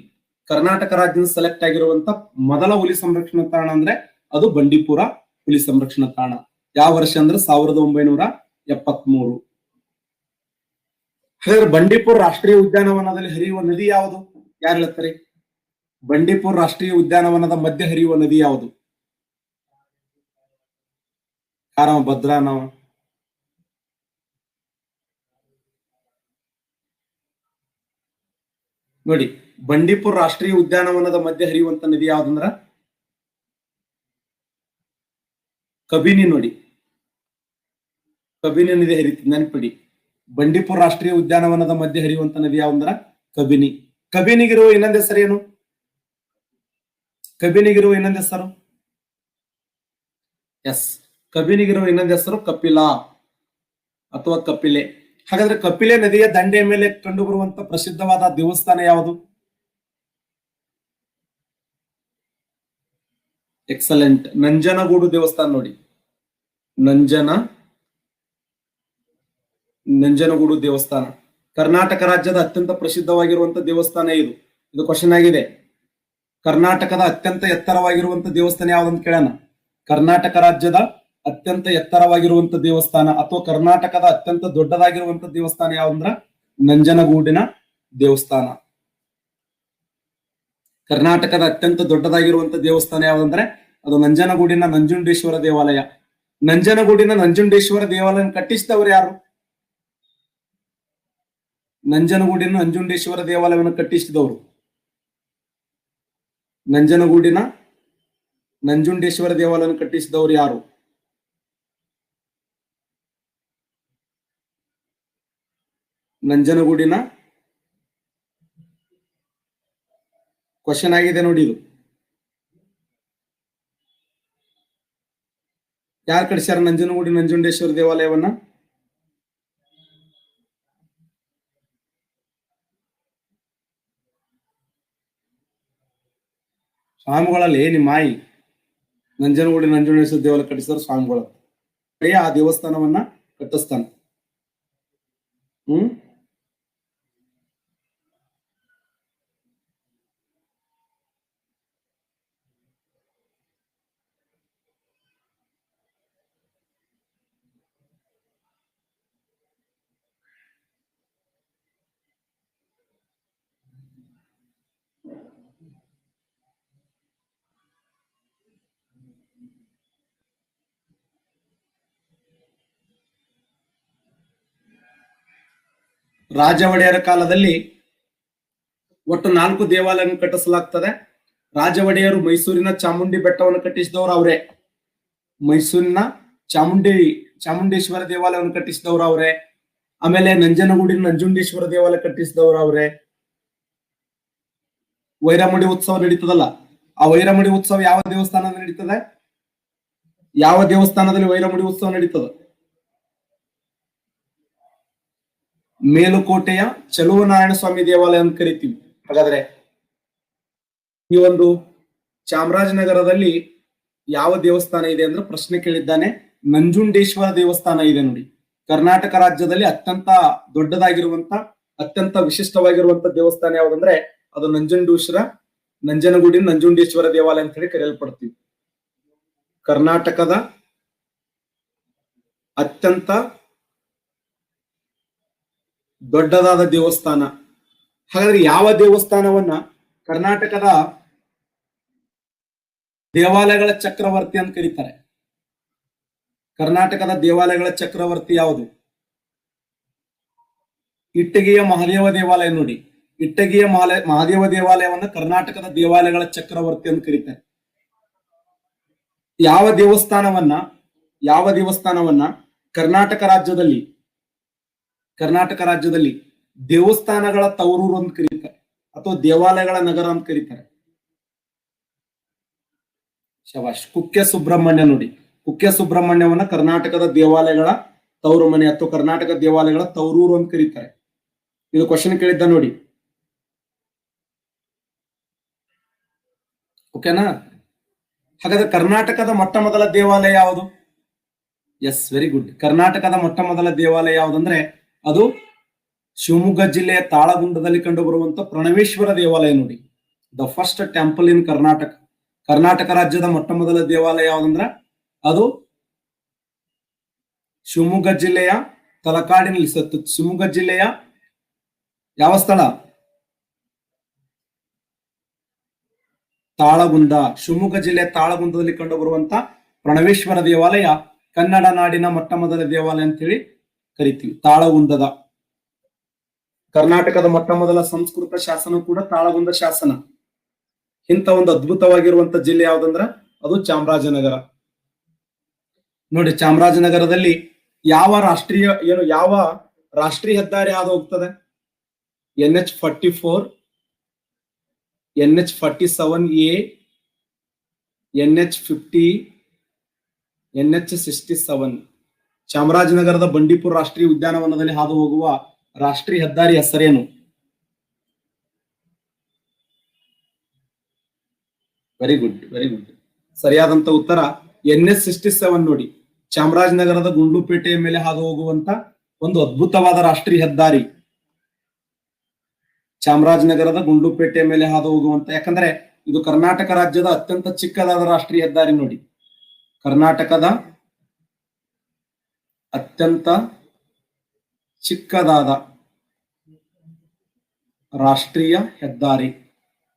ಕರ್ನಾಟಕ ರಾಜ್ಯದಿಂದ ಸೆಲೆಕ್ಟ್ ಆಗಿರುವಂತ ಮೊದಲ ಹುಲಿ ಸಂರಕ್ಷಣಾ ತಾಣ ಅಂದ್ರೆ ಅದು ಬಂಡೀಪುರ ಹುಲಿ ಸಂರಕ್ಷಣಾ ತಾಣ. ಯಾವ ವರ್ಷ ಅಂದ್ರೆ 1973. ಹಾಗಾದ್ರೆ ಬಂಡೀಪುರ ರಾಷ್ಟ್ರೀಯ ಉದ್ಯಾನವನದಲ್ಲಿ ಹರಿಯುವ ನದಿ ಯಾವುದು? ಯಾರು ಹೇಳ್ತಾರೆ? ಬಂಡೀಪುರ ರಾಷ್ಟ್ರೀಯ ಉದ್ಯಾನವನದ ಮಧ್ಯೆ ಹರಿಯುವ ನದಿ ಯಾವುದು? ಯಾರವ? ಭದ್ರಾನವ? ನೋಡಿ, ಬಂಡೀಪುರ ರಾಷ್ಟ್ರೀಯ ಉದ್ಯಾನವನದ ಮಧ್ಯೆ ಹರಿಯುವಂತ ನದಿ ಯಾವ್ದಂದ್ರ ಕಬಿನಿ. ನೋಡಿ, ಕಬಿನಿ ನದಿ ಹರಿತಿ, ನೆನ್ಪಿಡಿ. ಬಂಡೀಪುರ ರಾಷ್ಟ್ರೀಯ ಉದ್ಯಾನವನದ ಮಧ್ಯೆ ಹರಿಯುವಂತ ನದಿ ಯಾವಂದ್ರ ಕಬಿನಿ. ಕಬಿನಿಗಿರುವ ಇನ್ನೊಂದ್ ಹೆಸರೇನು? ಕಬಿನಿಗಿರುವ ಇನ್ನೊಂದ್ ಹೆಸರು? ಎಸ್, ಕಬಿನಿಗಿರುವ ಇನ್ನೊಂದ್ ಹೆಸರು ಕಪಿಲಾ ಅಥವಾ ಕಪಿಲೆ. ಹಾಗಾದ್ರೆ ಕಪಿಲೆ ನದಿಯ ದಂಡೆಯ ಮೇಲೆ ಕಂಡು ಬರುವಂತ ಪ್ರಸಿದ್ಧವಾದ ದೇವಸ್ಥಾನ ಯಾವುದು? ಎಕ್ಸಲೆಂಟ್, ನಂಜನಗೂಡು ದೇವಸ್ಥಾನ. ನೋಡಿ, ನಂಜನಗೂಡು ದೇವಸ್ಥಾನ ಕರ್ನಾಟಕ ರಾಜ್ಯದ ಅತ್ಯಂತ ಪ್ರಸಿದ್ಧವಾಗಿರುವಂತ ದೇವಸ್ಥಾನ ಇದು. ಇದು ಕ್ವಶನ್ ಆಗಿದೆ. ಕರ್ನಾಟಕದ ಅತ್ಯಂತ ಎತ್ತರವಾಗಿರುವಂತ ದೇವಸ್ಥಾನ ಯಾವ್ದಂತ ಕೇಳೋಣ. ಕರ್ನಾಟಕ ರಾಜ್ಯದ ಅತ್ಯಂತ ಎತ್ತರವಾಗಿರುವಂತ ದೇವಸ್ಥಾನ ಅಥವಾ ಕರ್ನಾಟಕದ ಅತ್ಯಂತ ದೊಡ್ಡದಾಗಿರುವಂತ ದೇವಸ್ಥಾನ ಯಾವಂದ್ರ ನಂಜನಗೂಡಿನ ದೇವಸ್ಥಾನ. ಕರ್ನಾಟಕದ ಅತ್ಯಂತ ದೊಡ್ಡದಾಗಿರುವಂತ ದೇವಸ್ಥಾನ ಯಾವ್ದಂದ್ರೆ ಅದು ನಂಜನಗೂಡಿನ ನಂಜುಂಡೇಶ್ವರ ದೇವಾಲಯ. ನಂಜನಗೂಡಿನ ನಂಜುಂಡೇಶ್ವರ ದೇವಾಲಯ ಕಟ್ಟಿಸಿದವರು ಯಾರು? ನಂಜನಗೂಡಿನ ನಂಜುಂಡೇಶ್ವರ ದೇವಾಲಯವನ್ನು ಕಟ್ಟಿಸಿದವರು ನಂಜನಗೂಡಿನ ನಂಜುಂಡೇಶ್ವರ ದೇವಾಲಯವನ್ನು ಕಟ್ಟಿಸಿದವರು ಯಾರು? ನಂಜನಗೂಡಿನ ಕ್ವಶನ್ ಆಗಿದೆ ನೋಡಿ. ಇದು ಯಾರು ಕಟ್ಟಿಸ್ಯಾರ ನಂಜನಗೂಡಿನ ನಂಜುಂಡೇಶ್ವರ ದೇವಾಲಯವನ್ನ? ಸ್ವಾಮಿಗಳಲ್ಲಿ ನಿಮ್ಮ ಮಾಯಿ ನಂಜನಗೂಡಿನ ನಂಜುಂಡೇಶ್ವರ ದೇವಾಲಯ ಕಟ್ಟಿಸಿದ್ರು ಸ್ವಾಮಿಗಳು. ಆ ದೇವಸ್ಥಾನವನ್ನ ಕಟ್ಟಿಸ್ತಾನೆ. ರಾಜ ಒಡೆಯರ ಕಾಲದಲ್ಲಿ ಒಟ್ಟು 4 ದೇವಾಲಯವನ್ನು ಕಟ್ಟಿಸಲಾಗ್ತದೆ. ರಾಜ ಒಡೆಯರು ಮೈಸೂರಿನ ಚಾಮುಂಡಿ ಬೆಟ್ಟವನ್ನು ಕಟ್ಟಿಸಿದವರು ಅವರೇ. ಮೈಸೂರಿನ ಚಾಮುಂಡೇಶ್ವರ ದೇವಾಲಯವನ್ನು ಕಟ್ಟಿಸಿದವರು ಅವರೇ. ಆಮೇಲೆ ನಂಜನಗೂಡಿನ ನಂಜುಂಡೇಶ್ವರ ದೇವಾಲಯ ಕಟ್ಟಿಸಿದವರು ಅವರೇ. ವೈರಮುಡಿ ಉತ್ಸವ ನಡೀತದಲ್ಲ, ಆ ವೈರಮುಡಿ ಉತ್ಸವ ಯಾವ ದೇವಸ್ಥಾನದಲ್ಲಿ ನಡೀತದೆ? ಯಾವ ದೇವಸ್ಥಾನದಲ್ಲಿ ವೈರಮುಡಿ ಉತ್ಸವ ನಡೀತದೆ? ಮೇಲುಕೋಟೆಯ ಚಲುವನಾರಾಯಣ ಸ್ವಾಮಿ ದೇವಾಲಯ ಅಂತ ಕರಿತೀವಿ. ಹಾಗಾದ್ರೆ ಈ ಒಂದು ಚಾಮರಾಜನಗರದಲ್ಲಿ ಯಾವ ದೇವಸ್ಥಾನ ಇದೆ ಅಂದ್ರೆ ಪ್ರಶ್ನೆ ಕೇಳಿದ್ದಾನೆ. ನಂಜುಂಡೇಶ್ವರ ದೇವಸ್ಥಾನ ಇದೆ ನೋಡಿ. ಕರ್ನಾಟಕ ರಾಜ್ಯದಲ್ಲಿ ಅತ್ಯಂತ ದೊಡ್ಡದಾಗಿರುವಂತ ಅತ್ಯಂತ ವಿಶಿಷ್ಟವಾಗಿರುವಂತ ದೇವಸ್ಥಾನ ಯಾವ್ದಂದ್ರೆ ಅದು ನಂಜನಗೂಡಿನ ನಂಜುಂಡೇಶ್ವರ ದೇವಾಲಯ ಅಂತ ಹೇಳಿ ಕರೆಯಲ್ಪಡ್ತೀವಿ. ಕರ್ನಾಟಕದ ಅತ್ಯಂತ ದೊಡ್ಡದಾದ ದೇವಸ್ಥಾನ. ಹಾಗಾದ್ರೆ ಯಾವ ದೇವಸ್ಥಾನವನ್ನ ಕರ್ನಾಟಕದ ದೇವಾಲಯಗಳ ಚಕ್ರವರ್ತಿ ಅಂತ ಕರೀತಾರೆ? ಕರ್ನಾಟಕದ ದೇವಾಲಯಗಳ ಚಕ್ರವರ್ತಿ ಯಾವುದು? ಇಟ್ಟಗಿಯ ಮಹಾದೇವ ದೇವಾಲಯ. ನೋಡಿ, ಇಟ್ಟಗಿಯ ಮಹಾದೇವ ದೇವಾಲಯವನ್ನ ಕರ್ನಾಟಕದ ದೇವಾಲಯಗಳ ಚಕ್ರವರ್ತಿ ಅಂತ ಕರೀತಾರೆ. ಯಾವ ದೇವಸ್ಥಾನವನ್ನ ಕರ್ನಾಟಕ ರಾಜ್ಯದಲ್ಲಿ ದೇವಸ್ಥಾನಗಳ ತವರೂರು ಅಂತ ಕರೀತಾರೆ ಅಥವಾ ದೇವಾಲಯಗಳ ನಗರ ಅಂತ ಕರೀತಾರೆ? ಶಬಾಷ್, ಕುಕ್ಕೆ ಸುಬ್ರಹ್ಮಣ್ಯ. ನೋಡಿ, ಕುಕ್ಕೆ ಸುಬ್ರಹ್ಮಣ್ಯವನ್ನ ಕರ್ನಾಟಕದ ದೇವಾಲಯಗಳ ತವರು ಮನೆ ಅಥವಾ ಕರ್ನಾಟಕ ದೇವಾಲಯಗಳ ತವರೂರು ಅಂತ ಕರೀತಾರೆ. ಇದು ಕ್ವಶನ್ ಕೇಳಿದ್ದ ನೋಡಿ. ಓಕೆನಾ? ಹಾಗಾದ್ರೆ ಕರ್ನಾಟಕದ ಮೊಟ್ಟ ಮೊದಲ ದೇವಾಲಯ ಯಾವುದು? Yes, very good. ಕರ್ನಾಟಕದ ಮೊಟ್ಟ ಮೊದಲ ದೇವಾಲಯ ಯಾವುದಂದ್ರೆ ಅದು ಶಿವಮೊಗ್ಗ ಜಿಲ್ಲೆಯ ತಾಳಗುಂದದಲ್ಲಿ ಕಂಡು ಬರುವಂತ ಪ್ರಣವೇಶ್ವರ ದೇವಾಲಯ ನೋಡಿ. ದ ಫಸ್ಟ್ ಟೆಂಪಲ್ ಇನ್ ಕರ್ನಾಟಕ. ಕರ್ನಾಟಕ ರಾಜ್ಯದ ಮೊಟ್ಟ ಮೊದಲ ದೇವಾಲಯ ಯಾವುದಂದ್ರ ಅದು ಶಿವಮೊಗ್ಗ ಜಿಲ್ಲೆಯ ತಲಕಾಡಿನಲ್ಲಿ ಶಿವಮೊಗ್ಗ ಜಿಲ್ಲೆಯ ಯಾವ ಸ್ಥಳ? ತಾಳಗುಂದ. ಶಿವಮೊಗ್ಗ ಜಿಲ್ಲೆಯ ತಾಳಗುಂದದಲ್ಲಿ ಕಂಡು ಬರುವಂತ ಪ್ರಣವೇಶ್ವರ ದೇವಾಲಯ ಕನ್ನಡ ನಾಡಿನ ಮೊಟ್ಟ ಮೊದಲ ದೇವಾಲಯ ಅಂತೇಳಿ ಕರಿತೀವಿ. ತಾಳಗುಂದದ ಕರ್ನಾಟಕದ ಮೊಟ್ಟ ಮೊದಲ ಸಂಸ್ಕೃತ ಶಾಸನ ಕೂಡ ತಾಳಗುಂದ ಶಾಸನ. ಇಂಥ ಒಂದು ಅದ್ಭುತವಾಗಿರುವಂತ ಜಿಲ್ಲೆ ಯಾವ್ದಂದ್ರ ಅದು ಚಾಮರಾಜನಗರ ನೋಡಿ. ಚಾಮರಾಜನಗರದಲ್ಲಿ ಯಾವ ರಾಷ್ಟ್ರೀಯ ಹೆದ್ದಾರಿ ಹಾದು ಹೋಗ್ತದೆ? NH44, NH47A, NH50, NH67. ಚಾಮರಾಜನಗರದ ಬಂಡೀಪುರ ರಾಷ್ಟ್ರೀಯ ಉದ್ಯಾನವನದಲ್ಲಿ ಹಾದು ಹೋಗುವ ರಾಷ್ಟ್ರೀಯ ಹೆದ್ದಾರಿ ಹೆಸರೇನು? Very good, very good. ಸರಿಯಾದಂತ ಉತ್ತರ NH67 ನೋಡಿ. ಚಾಮರಾಜನಗರದ ಗುಂಡ್ಲುಪೇಟೆಯ ಮೇಲೆ ಹಾದು ಹೋಗುವಂತ ಒಂದು ಅದ್ಭುತವಾದ ರಾಷ್ಟ್ರೀಯ ಹೆದ್ದಾರಿ. ಚಾಮರಾಜನಗರದ ಗುಂಡ್ಲುಪೇಟೆಯ ಮೇಲೆ ಹಾದು ಹೋಗುವಂತ, ಯಾಕಂದ್ರೆ ಇದು ಕರ್ನಾಟಕ ರಾಜ್ಯದ ಅತ್ಯಂತ ಚಿಕ್ಕದಾದ ರಾಷ್ಟ್ರೀಯ ಹೆದ್ದಾರಿ ನೋಡಿ. ಕರ್ನಾಟಕದ ಅತ್ಯಂತ ಚಿಕ್ಕದಾದ ರಾಷ್ಟ್ರೀಯ ಹೆದ್ದಾರಿ.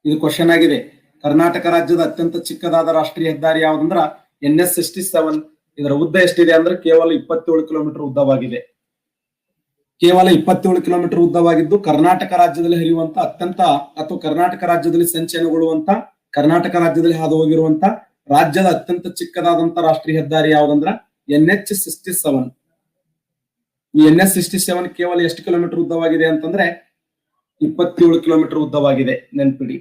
ಇದು ಕ್ವಶನ್ ಆಗಿದೆ. ಕರ್ನಾಟಕ ರಾಜ್ಯದ ಅತ್ಯಂತ ಚಿಕ್ಕದಾದ ರಾಷ್ಟ್ರೀಯ ಹೆದ್ದಾರಿ ಯಾವ್ದಂದ್ರ NH67. ಇದರ ಉದ್ದ ಎಷ್ಟಿದೆ ಅಂದ್ರೆ ಕೇವಲ 27 ಕಿಲೋಮೀಟರ್ ಉದ್ದವಾಗಿದೆ. ಕೇವಲ 27 ಕಿಲೋಮೀಟರ್ ಉದ್ದವಾಗಿದ್ದು ಕರ್ನಾಟಕ ರಾಜ್ಯದಲ್ಲಿ ಹರಿಯುವಂತ ಅಥವಾ ಕರ್ನಾಟಕ ರಾಜ್ಯದಲ್ಲಿ ಸಂಚಲನಗೊಳ್ಳುವಂತ, ಕರ್ನಾಟಕ ರಾಜ್ಯದಲ್ಲಿ ಹಾದು ಹೋಗಿರುವಂತ ರಾಜ್ಯದ ಅತ್ಯಂತ ಚಿಕ್ಕದಾದಂತ ರಾಷ್ಟ್ರೀಯ ಹೆದ್ದಾರಿ ಯಾವ್ದಂದ್ರ NH67. ಈ NH67 ಕೇವಲ ಎಷ್ಟು ಕಿಲೋಮೀಟರ್ ಉದ್ದವಾಗಿದೆ ಅಂತಂದ್ರೆ 27 ಕಿಲೋಮೀಟರ್ ಉದ್ದವಾಗಿದೆ. ನೆನ್ಪಿಡಿ.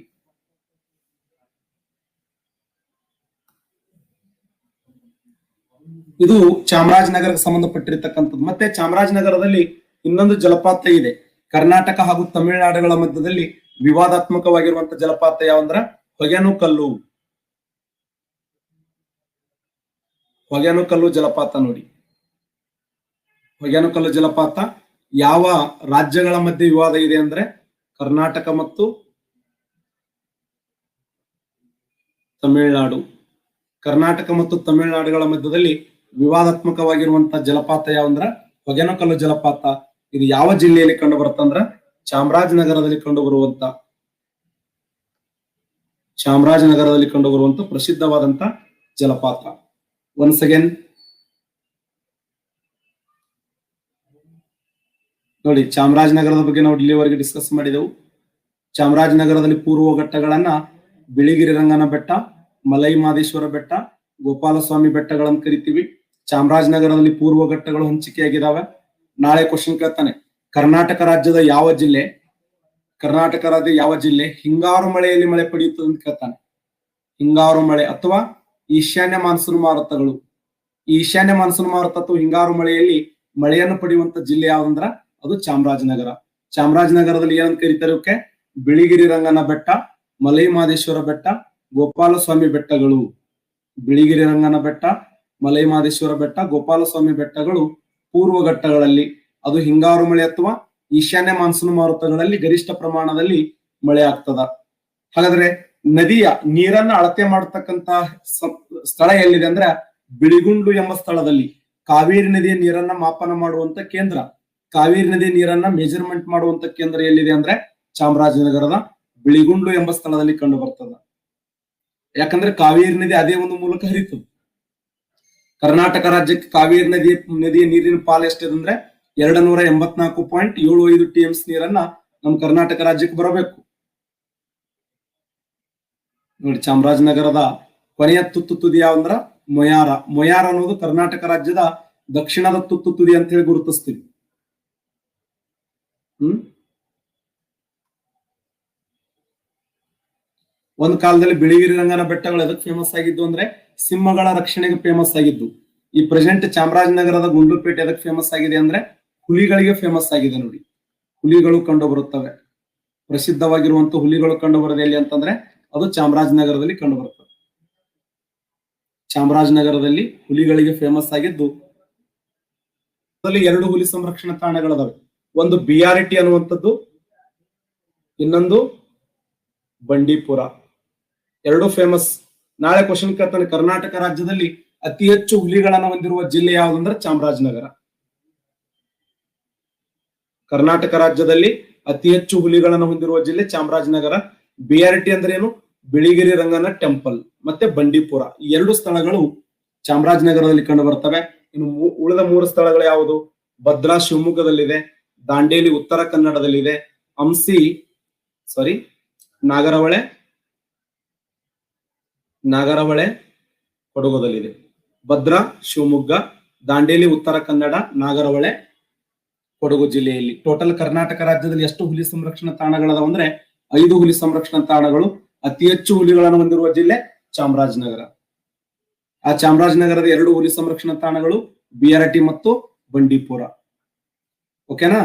ಇದು ಚಾಮರಾಜನಗರಕ್ಕೆ ಸಂಬಂಧಪಟ್ಟಿರ್ತಕ್ಕಂಥದ್ದು. ಮತ್ತೆ ಚಾಮರಾಜನಗರದಲ್ಲಿ ಇನ್ನೊಂದು ಜಲಪಾತ ಇದೆ. ಕರ್ನಾಟಕ ಹಾಗೂ ತಮಿಳುನಾಡುಗಳ ಮಧ್ಯದಲ್ಲಿ ವಿವಾದಾತ್ಮಕವಾಗಿರುವಂತಹ ಜಲಪಾತ ಯಾವಂದ್ರ ಹೊಗೆನಕಲ್ಲು. ಹೊಗೆನಕಲ್ಲು ಜಲಪಾತ ನೋಡಿ. ಹೊಗೆನಕಲ್ಲು ಜಲಪಾತ ಯಾವ ರಾಜ್ಯಗಳ ಮಧ್ಯೆ ವಿವಾದ ಇದೆ ಅಂದ್ರೆ ಕರ್ನಾಟಕ ಮತ್ತು ತಮಿಳುನಾಡು. ಕರ್ನಾಟಕ ಮತ್ತು ತಮಿಳುನಾಡುಗಳ ಮಧ್ಯದಲ್ಲಿ ವಿವಾದಾತ್ಮಕವಾಗಿರುವಂತಹ ಜಲಪಾತ ಯಾವಂದ್ರ ಹೊಗೆನಕಲ್ಲು ಜಲಪಾತ. ಇದು ಯಾವ ಜಿಲ್ಲೆಯಲ್ಲಿ ಕಂಡು ಬರುತ್ತಂದ್ರ ಚಾಮರಾಜನಗರದಲ್ಲಿ ಕಂಡು ಬರುವಂತ ಪ್ರಸಿದ್ಧವಾದಂತ ಜಲಪಾತ. ಒನ್ಸ್ ಅಗೇನ್ ನೋಡಿ, ಚಾಮರಾಜನಗರದ ಬಗ್ಗೆ ನಾವು ಇಲ್ಲಿವರೆಗೆ ಡಿಸ್ಕಸ್ ಮಾಡಿದೆವು. ಚಾಮರಾಜನಗರದಲ್ಲಿ ಪೂರ್ವ ಘಟ್ಟಗಳನ್ನ ಬಿಳಿಗಿರಿ ರಂಗನ ಬೆಟ್ಟ, ಮಲೈ ಮಾದೇಶ್ವರ ಬೆಟ್ಟ, ಗೋಪಾಲಸ್ವಾಮಿ ಬೆಟ್ಟಗಳನ್ನು ಕರಿತೀವಿ. ಚಾಮರಾಜನಗರದಲ್ಲಿ ಪೂರ್ವ ಘಟ್ಟಗಳು ಹಂಚಿಕೆಯಾಗಿದ್ದಾವೆ. ನಾಳೆ ಕ್ವಶನ್ ಕೇಳ್ತಾನೆ, ಕರ್ನಾಟಕ ರಾಜ್ಯದ ಯಾವ ಜಿಲ್ಲೆ ಹಿಂಗಾರು ಮಳೆಯಲ್ಲಿ ಮಳೆ ಪಡೆಯುತ್ತದೆ ಅಂತ ಕೇಳ್ತಾನೆ. ಹಿಂಗಾರು ಮಳೆ ಅಥವಾ ಈಶಾನ್ಯ ಮಾನ್ಸೂನ್ ಮಾರುತಗಳು. ಈಶಾನ್ಯ ಮಾನ್ಸೂನ್ ಮಾರುತ ಅಥವಾ ಹಿಂಗಾರು ಮಳೆಯಲ್ಲಿ ಮಳೆಯನ್ನು ಪಡೆಯುವಂತ ಜಿಲ್ಲೆ ಯಾವ್ದಂದ್ರ ಅದು ಚಾಮರಾಜನಗರ. ಚಾಮರಾಜನಗರದಲ್ಲಿ ಏನಂತ ಕರೀತಾರೆ? ಓಕೆ, ಬಿಳಿಗಿರಿ ರಂಗನ ಬೆಟ್ಟ, ಮಲೈ ಮಾದೇಶ್ವರ ಬೆಟ್ಟ, ಗೋಪಾಲಸ್ವಾಮಿ ಬೆಟ್ಟಗಳು. ಬಿಳಿಗಿರಿ ರಂಗನ ಬೆಟ್ಟ, ಮಲೈ ಮಾದೇಶ್ವರ ಬೆಟ್ಟ, ಗೋಪಾಲಸ್ವಾಮಿ ಬೆಟ್ಟಗಳು ಪೂರ್ವ ಘಟ್ಟಗಳಲ್ಲಿ, ಅದು ಹಿಂಗಾರು ಮಳೆ ಅಥವಾ ಈಶಾನ್ಯ ಮಾನ್ಸೂನ್ ಮಾರುತಗಳಲ್ಲಿ ಗರಿಷ್ಠ ಪ್ರಮಾಣದಲ್ಲಿ ಮಳೆ ಆಗ್ತದ. ಹಾಗಾದ್ರೆ ನದಿಯ ನೀರನ್ನ ಅಳತೆ ಮಾಡತಕ್ಕಂತ ಸ್ಥಳ ಎಲ್ಲಿದೆ ಅಂದ್ರೆ ಬಿಳಿಗುಂಡ್ಲು ಎಂಬ ಸ್ಥಳದಲ್ಲಿ. ಕಾವೇರಿ ನದಿಯ ನೀರನ್ನ ಮಾಪನ ಮಾಡುವಂತ ಕೇಂದ್ರ, ಕಾವೇರಿ ನದಿಯ ನೀರನ್ನ ಮೆಜರ್ಮೆಂಟ್ ಮಾಡುವಂತ ಕೇಂದ್ರ ಎಲ್ಲಿದೆ ಅಂದ್ರೆ ಚಾಮರಾಜನಗರದ ಬಿಳಿಗುಂಡ್ಲು ಎಂಬ ಸ್ಥಳದಲ್ಲಿ ಕಂಡು ಬರ್ತದ. ಯಾಕಂದ್ರೆ ಕಾವೇರಿ ನದಿ ಅದೇ ಒಂದು ಮೂಲಕ ಹರಿತು. ಕರ್ನಾಟಕ ರಾಜ್ಯಕ್ಕೆ ಕಾವೇರಿ ನದಿಯ ನೀರಿನ ಪಾಲು ಎಷ್ಟಿದೆ ಅಂದ್ರೆ 284.75 TMS ನೀರನ್ನ ನಮ್ಮ ಕರ್ನಾಟಕ ರಾಜ್ಯಕ್ಕೆ ಬರಬೇಕು ನೋಡಿ. ಚಾಮರಾಜನಗರದ ಕೊನೆಯ ತುತ್ತು ತುದಿ ಯಾವಂದ್ರ ಮೊಯಾರ. ಮೊಯಾರ ಅನ್ನೋದು ಕರ್ನಾಟಕ ರಾಜ್ಯದ ದಕ್ಷಿಣದ ತುತ್ತು ತುದಿ ಅಂತ ಹೇಳಿ ಗುರುತಿಸ್ತೀವಿ. ಒಂದ್ ಕಾಲದಲ್ಲಿ ಬಿಳಿಗಿರಿ ರಂಗನ ಬೆಟ್ಟಗಳು ಎದಕ್ಕೆ ಫೇಮಸ್ ಆಗಿದ್ದು ಅಂದ್ರೆ ಸಿಂಹಗಳ ರಕ್ಷಣೆಗೆ ಫೇಮಸ್ ಆಗಿದ್ದು. ಈ ಪ್ರೆಸೆಂಟ್ ಚಾಮರಾಜನಗರದ ಗುಂಡ್ಲುಪೇಟೆ ಎದಕ್ಕೆ ಫೇಮಸ್ ಆಗಿದೆ ಅಂದ್ರೆ ಹುಲಿಗಳಿಗೆ ಫೇಮಸ್ ಆಗಿದೆ ನೋಡಿ. ಹುಲಿಗಳು ಕಂಡು ಬರುತ್ತವೆ. ಪ್ರಸಿದ್ಧವಾಗಿರುವಂತಹ ಹುಲಿಗಳು ಕಂಡು ಬರೋದು ಎಲ್ಲಿ ಅಂತಂದ್ರೆ ಅದು ಚಾಮರಾಜನಗರದಲ್ಲಿ ಕಂಡು ಬರುತ್ತವೆ. ಚಾಮರಾಜನಗರದಲ್ಲಿ ಹುಲಿಗಳಿಗೆ ಫೇಮಸ್ ಆಗಿದ್ದು ಎರಡು ಹುಲಿ ಸಂರಕ್ಷಣಾ ತಾಣಗಳಿದಾವೆ. ಒಂದು BRT ಅನ್ನುವಂಥದ್ದು, ಇನ್ನೊಂದು ಬಂಡೀಪುರ. ಎರಡು ಫೇಮಸ್. ನಾಳೆ ಕ್ವಶನ್ ಕೇಳ್ತಾನೆ, ಕರ್ನಾಟಕ ರಾಜ್ಯದಲ್ಲಿ ಅತಿ ಹೆಚ್ಚು ಹುಲಿಗಳನ್ನು ಹೊಂದಿರುವ ಜಿಲ್ಲೆ ಯಾವುದಂದ್ರೆ ಚಾಮರಾಜನಗರ. ಕರ್ನಾಟಕ ರಾಜ್ಯದಲ್ಲಿ ಅತಿ ಹೆಚ್ಚು ಹುಲಿಗಳನ್ನು ಹೊಂದಿರುವ ಜಿಲ್ಲೆ ಚಾಮರಾಜನಗರ. BRT ಅಂದ್ರೆ ಏನು? ಬಿಳಿಗಿರಿ ರಂಗನ ಟೆಂಪಲ್ ಮತ್ತೆ ಬಂಡೀಪುರ. ಈ ಎರಡು ಸ್ಥಳಗಳು ಚಾಮರಾಜನಗರದಲ್ಲಿ ಕಂಡು ಬರ್ತವೆ. ಇನ್ನು ಉಳಿದ 3 ಸ್ಥಳಗಳು ಯಾವುದು? ಭದ್ರಾ ಶಿವಮೊಗ್ಗದಲ್ಲಿದೆ, ದಾಂಡೇಲಿ ಉತ್ತರ ಕನ್ನಡದಲ್ಲಿದೆ, ನಾಗರಹೊಳೆ ಕೊಡಗುದಲ್ಲಿದೆ. ಭದ್ರಾ ಶಿವಮೊಗ್ಗ, ದಾಂಡೇಲಿ ಉತ್ತರ ಕನ್ನಡ, ನಾಗರಹೊಳೆ ಕೊಡಗು ಜಿಲ್ಲೆಯಲ್ಲಿ. ಟೋಟಲ್ ಕರ್ನಾಟಕ ರಾಜ್ಯದಲ್ಲಿ ಎಷ್ಟು ಹುಲಿ ಸಂರಕ್ಷಣಾ ತಾಣಗಳದಾವ ಅಂದ್ರೆ 5 ಹುಲಿ ಸಂರಕ್ಷಣಾ ತಾಣಗಳು. ಅತಿ ಹೆಚ್ಚು ಹುಲಿಗಳನ್ನು ಹೊಂದಿರುವ ಜಿಲ್ಲೆ ಚಾಮರಾಜನಗರ. ಆ ಚಾಮರಾಜನಗರದ 2 ಹುಲಿ ಸಂರಕ್ಷಣಾ ತಾಣಗಳು BRT ಮತ್ತು ಬಂಡೀಪುರ. ಓಕೆನಾ?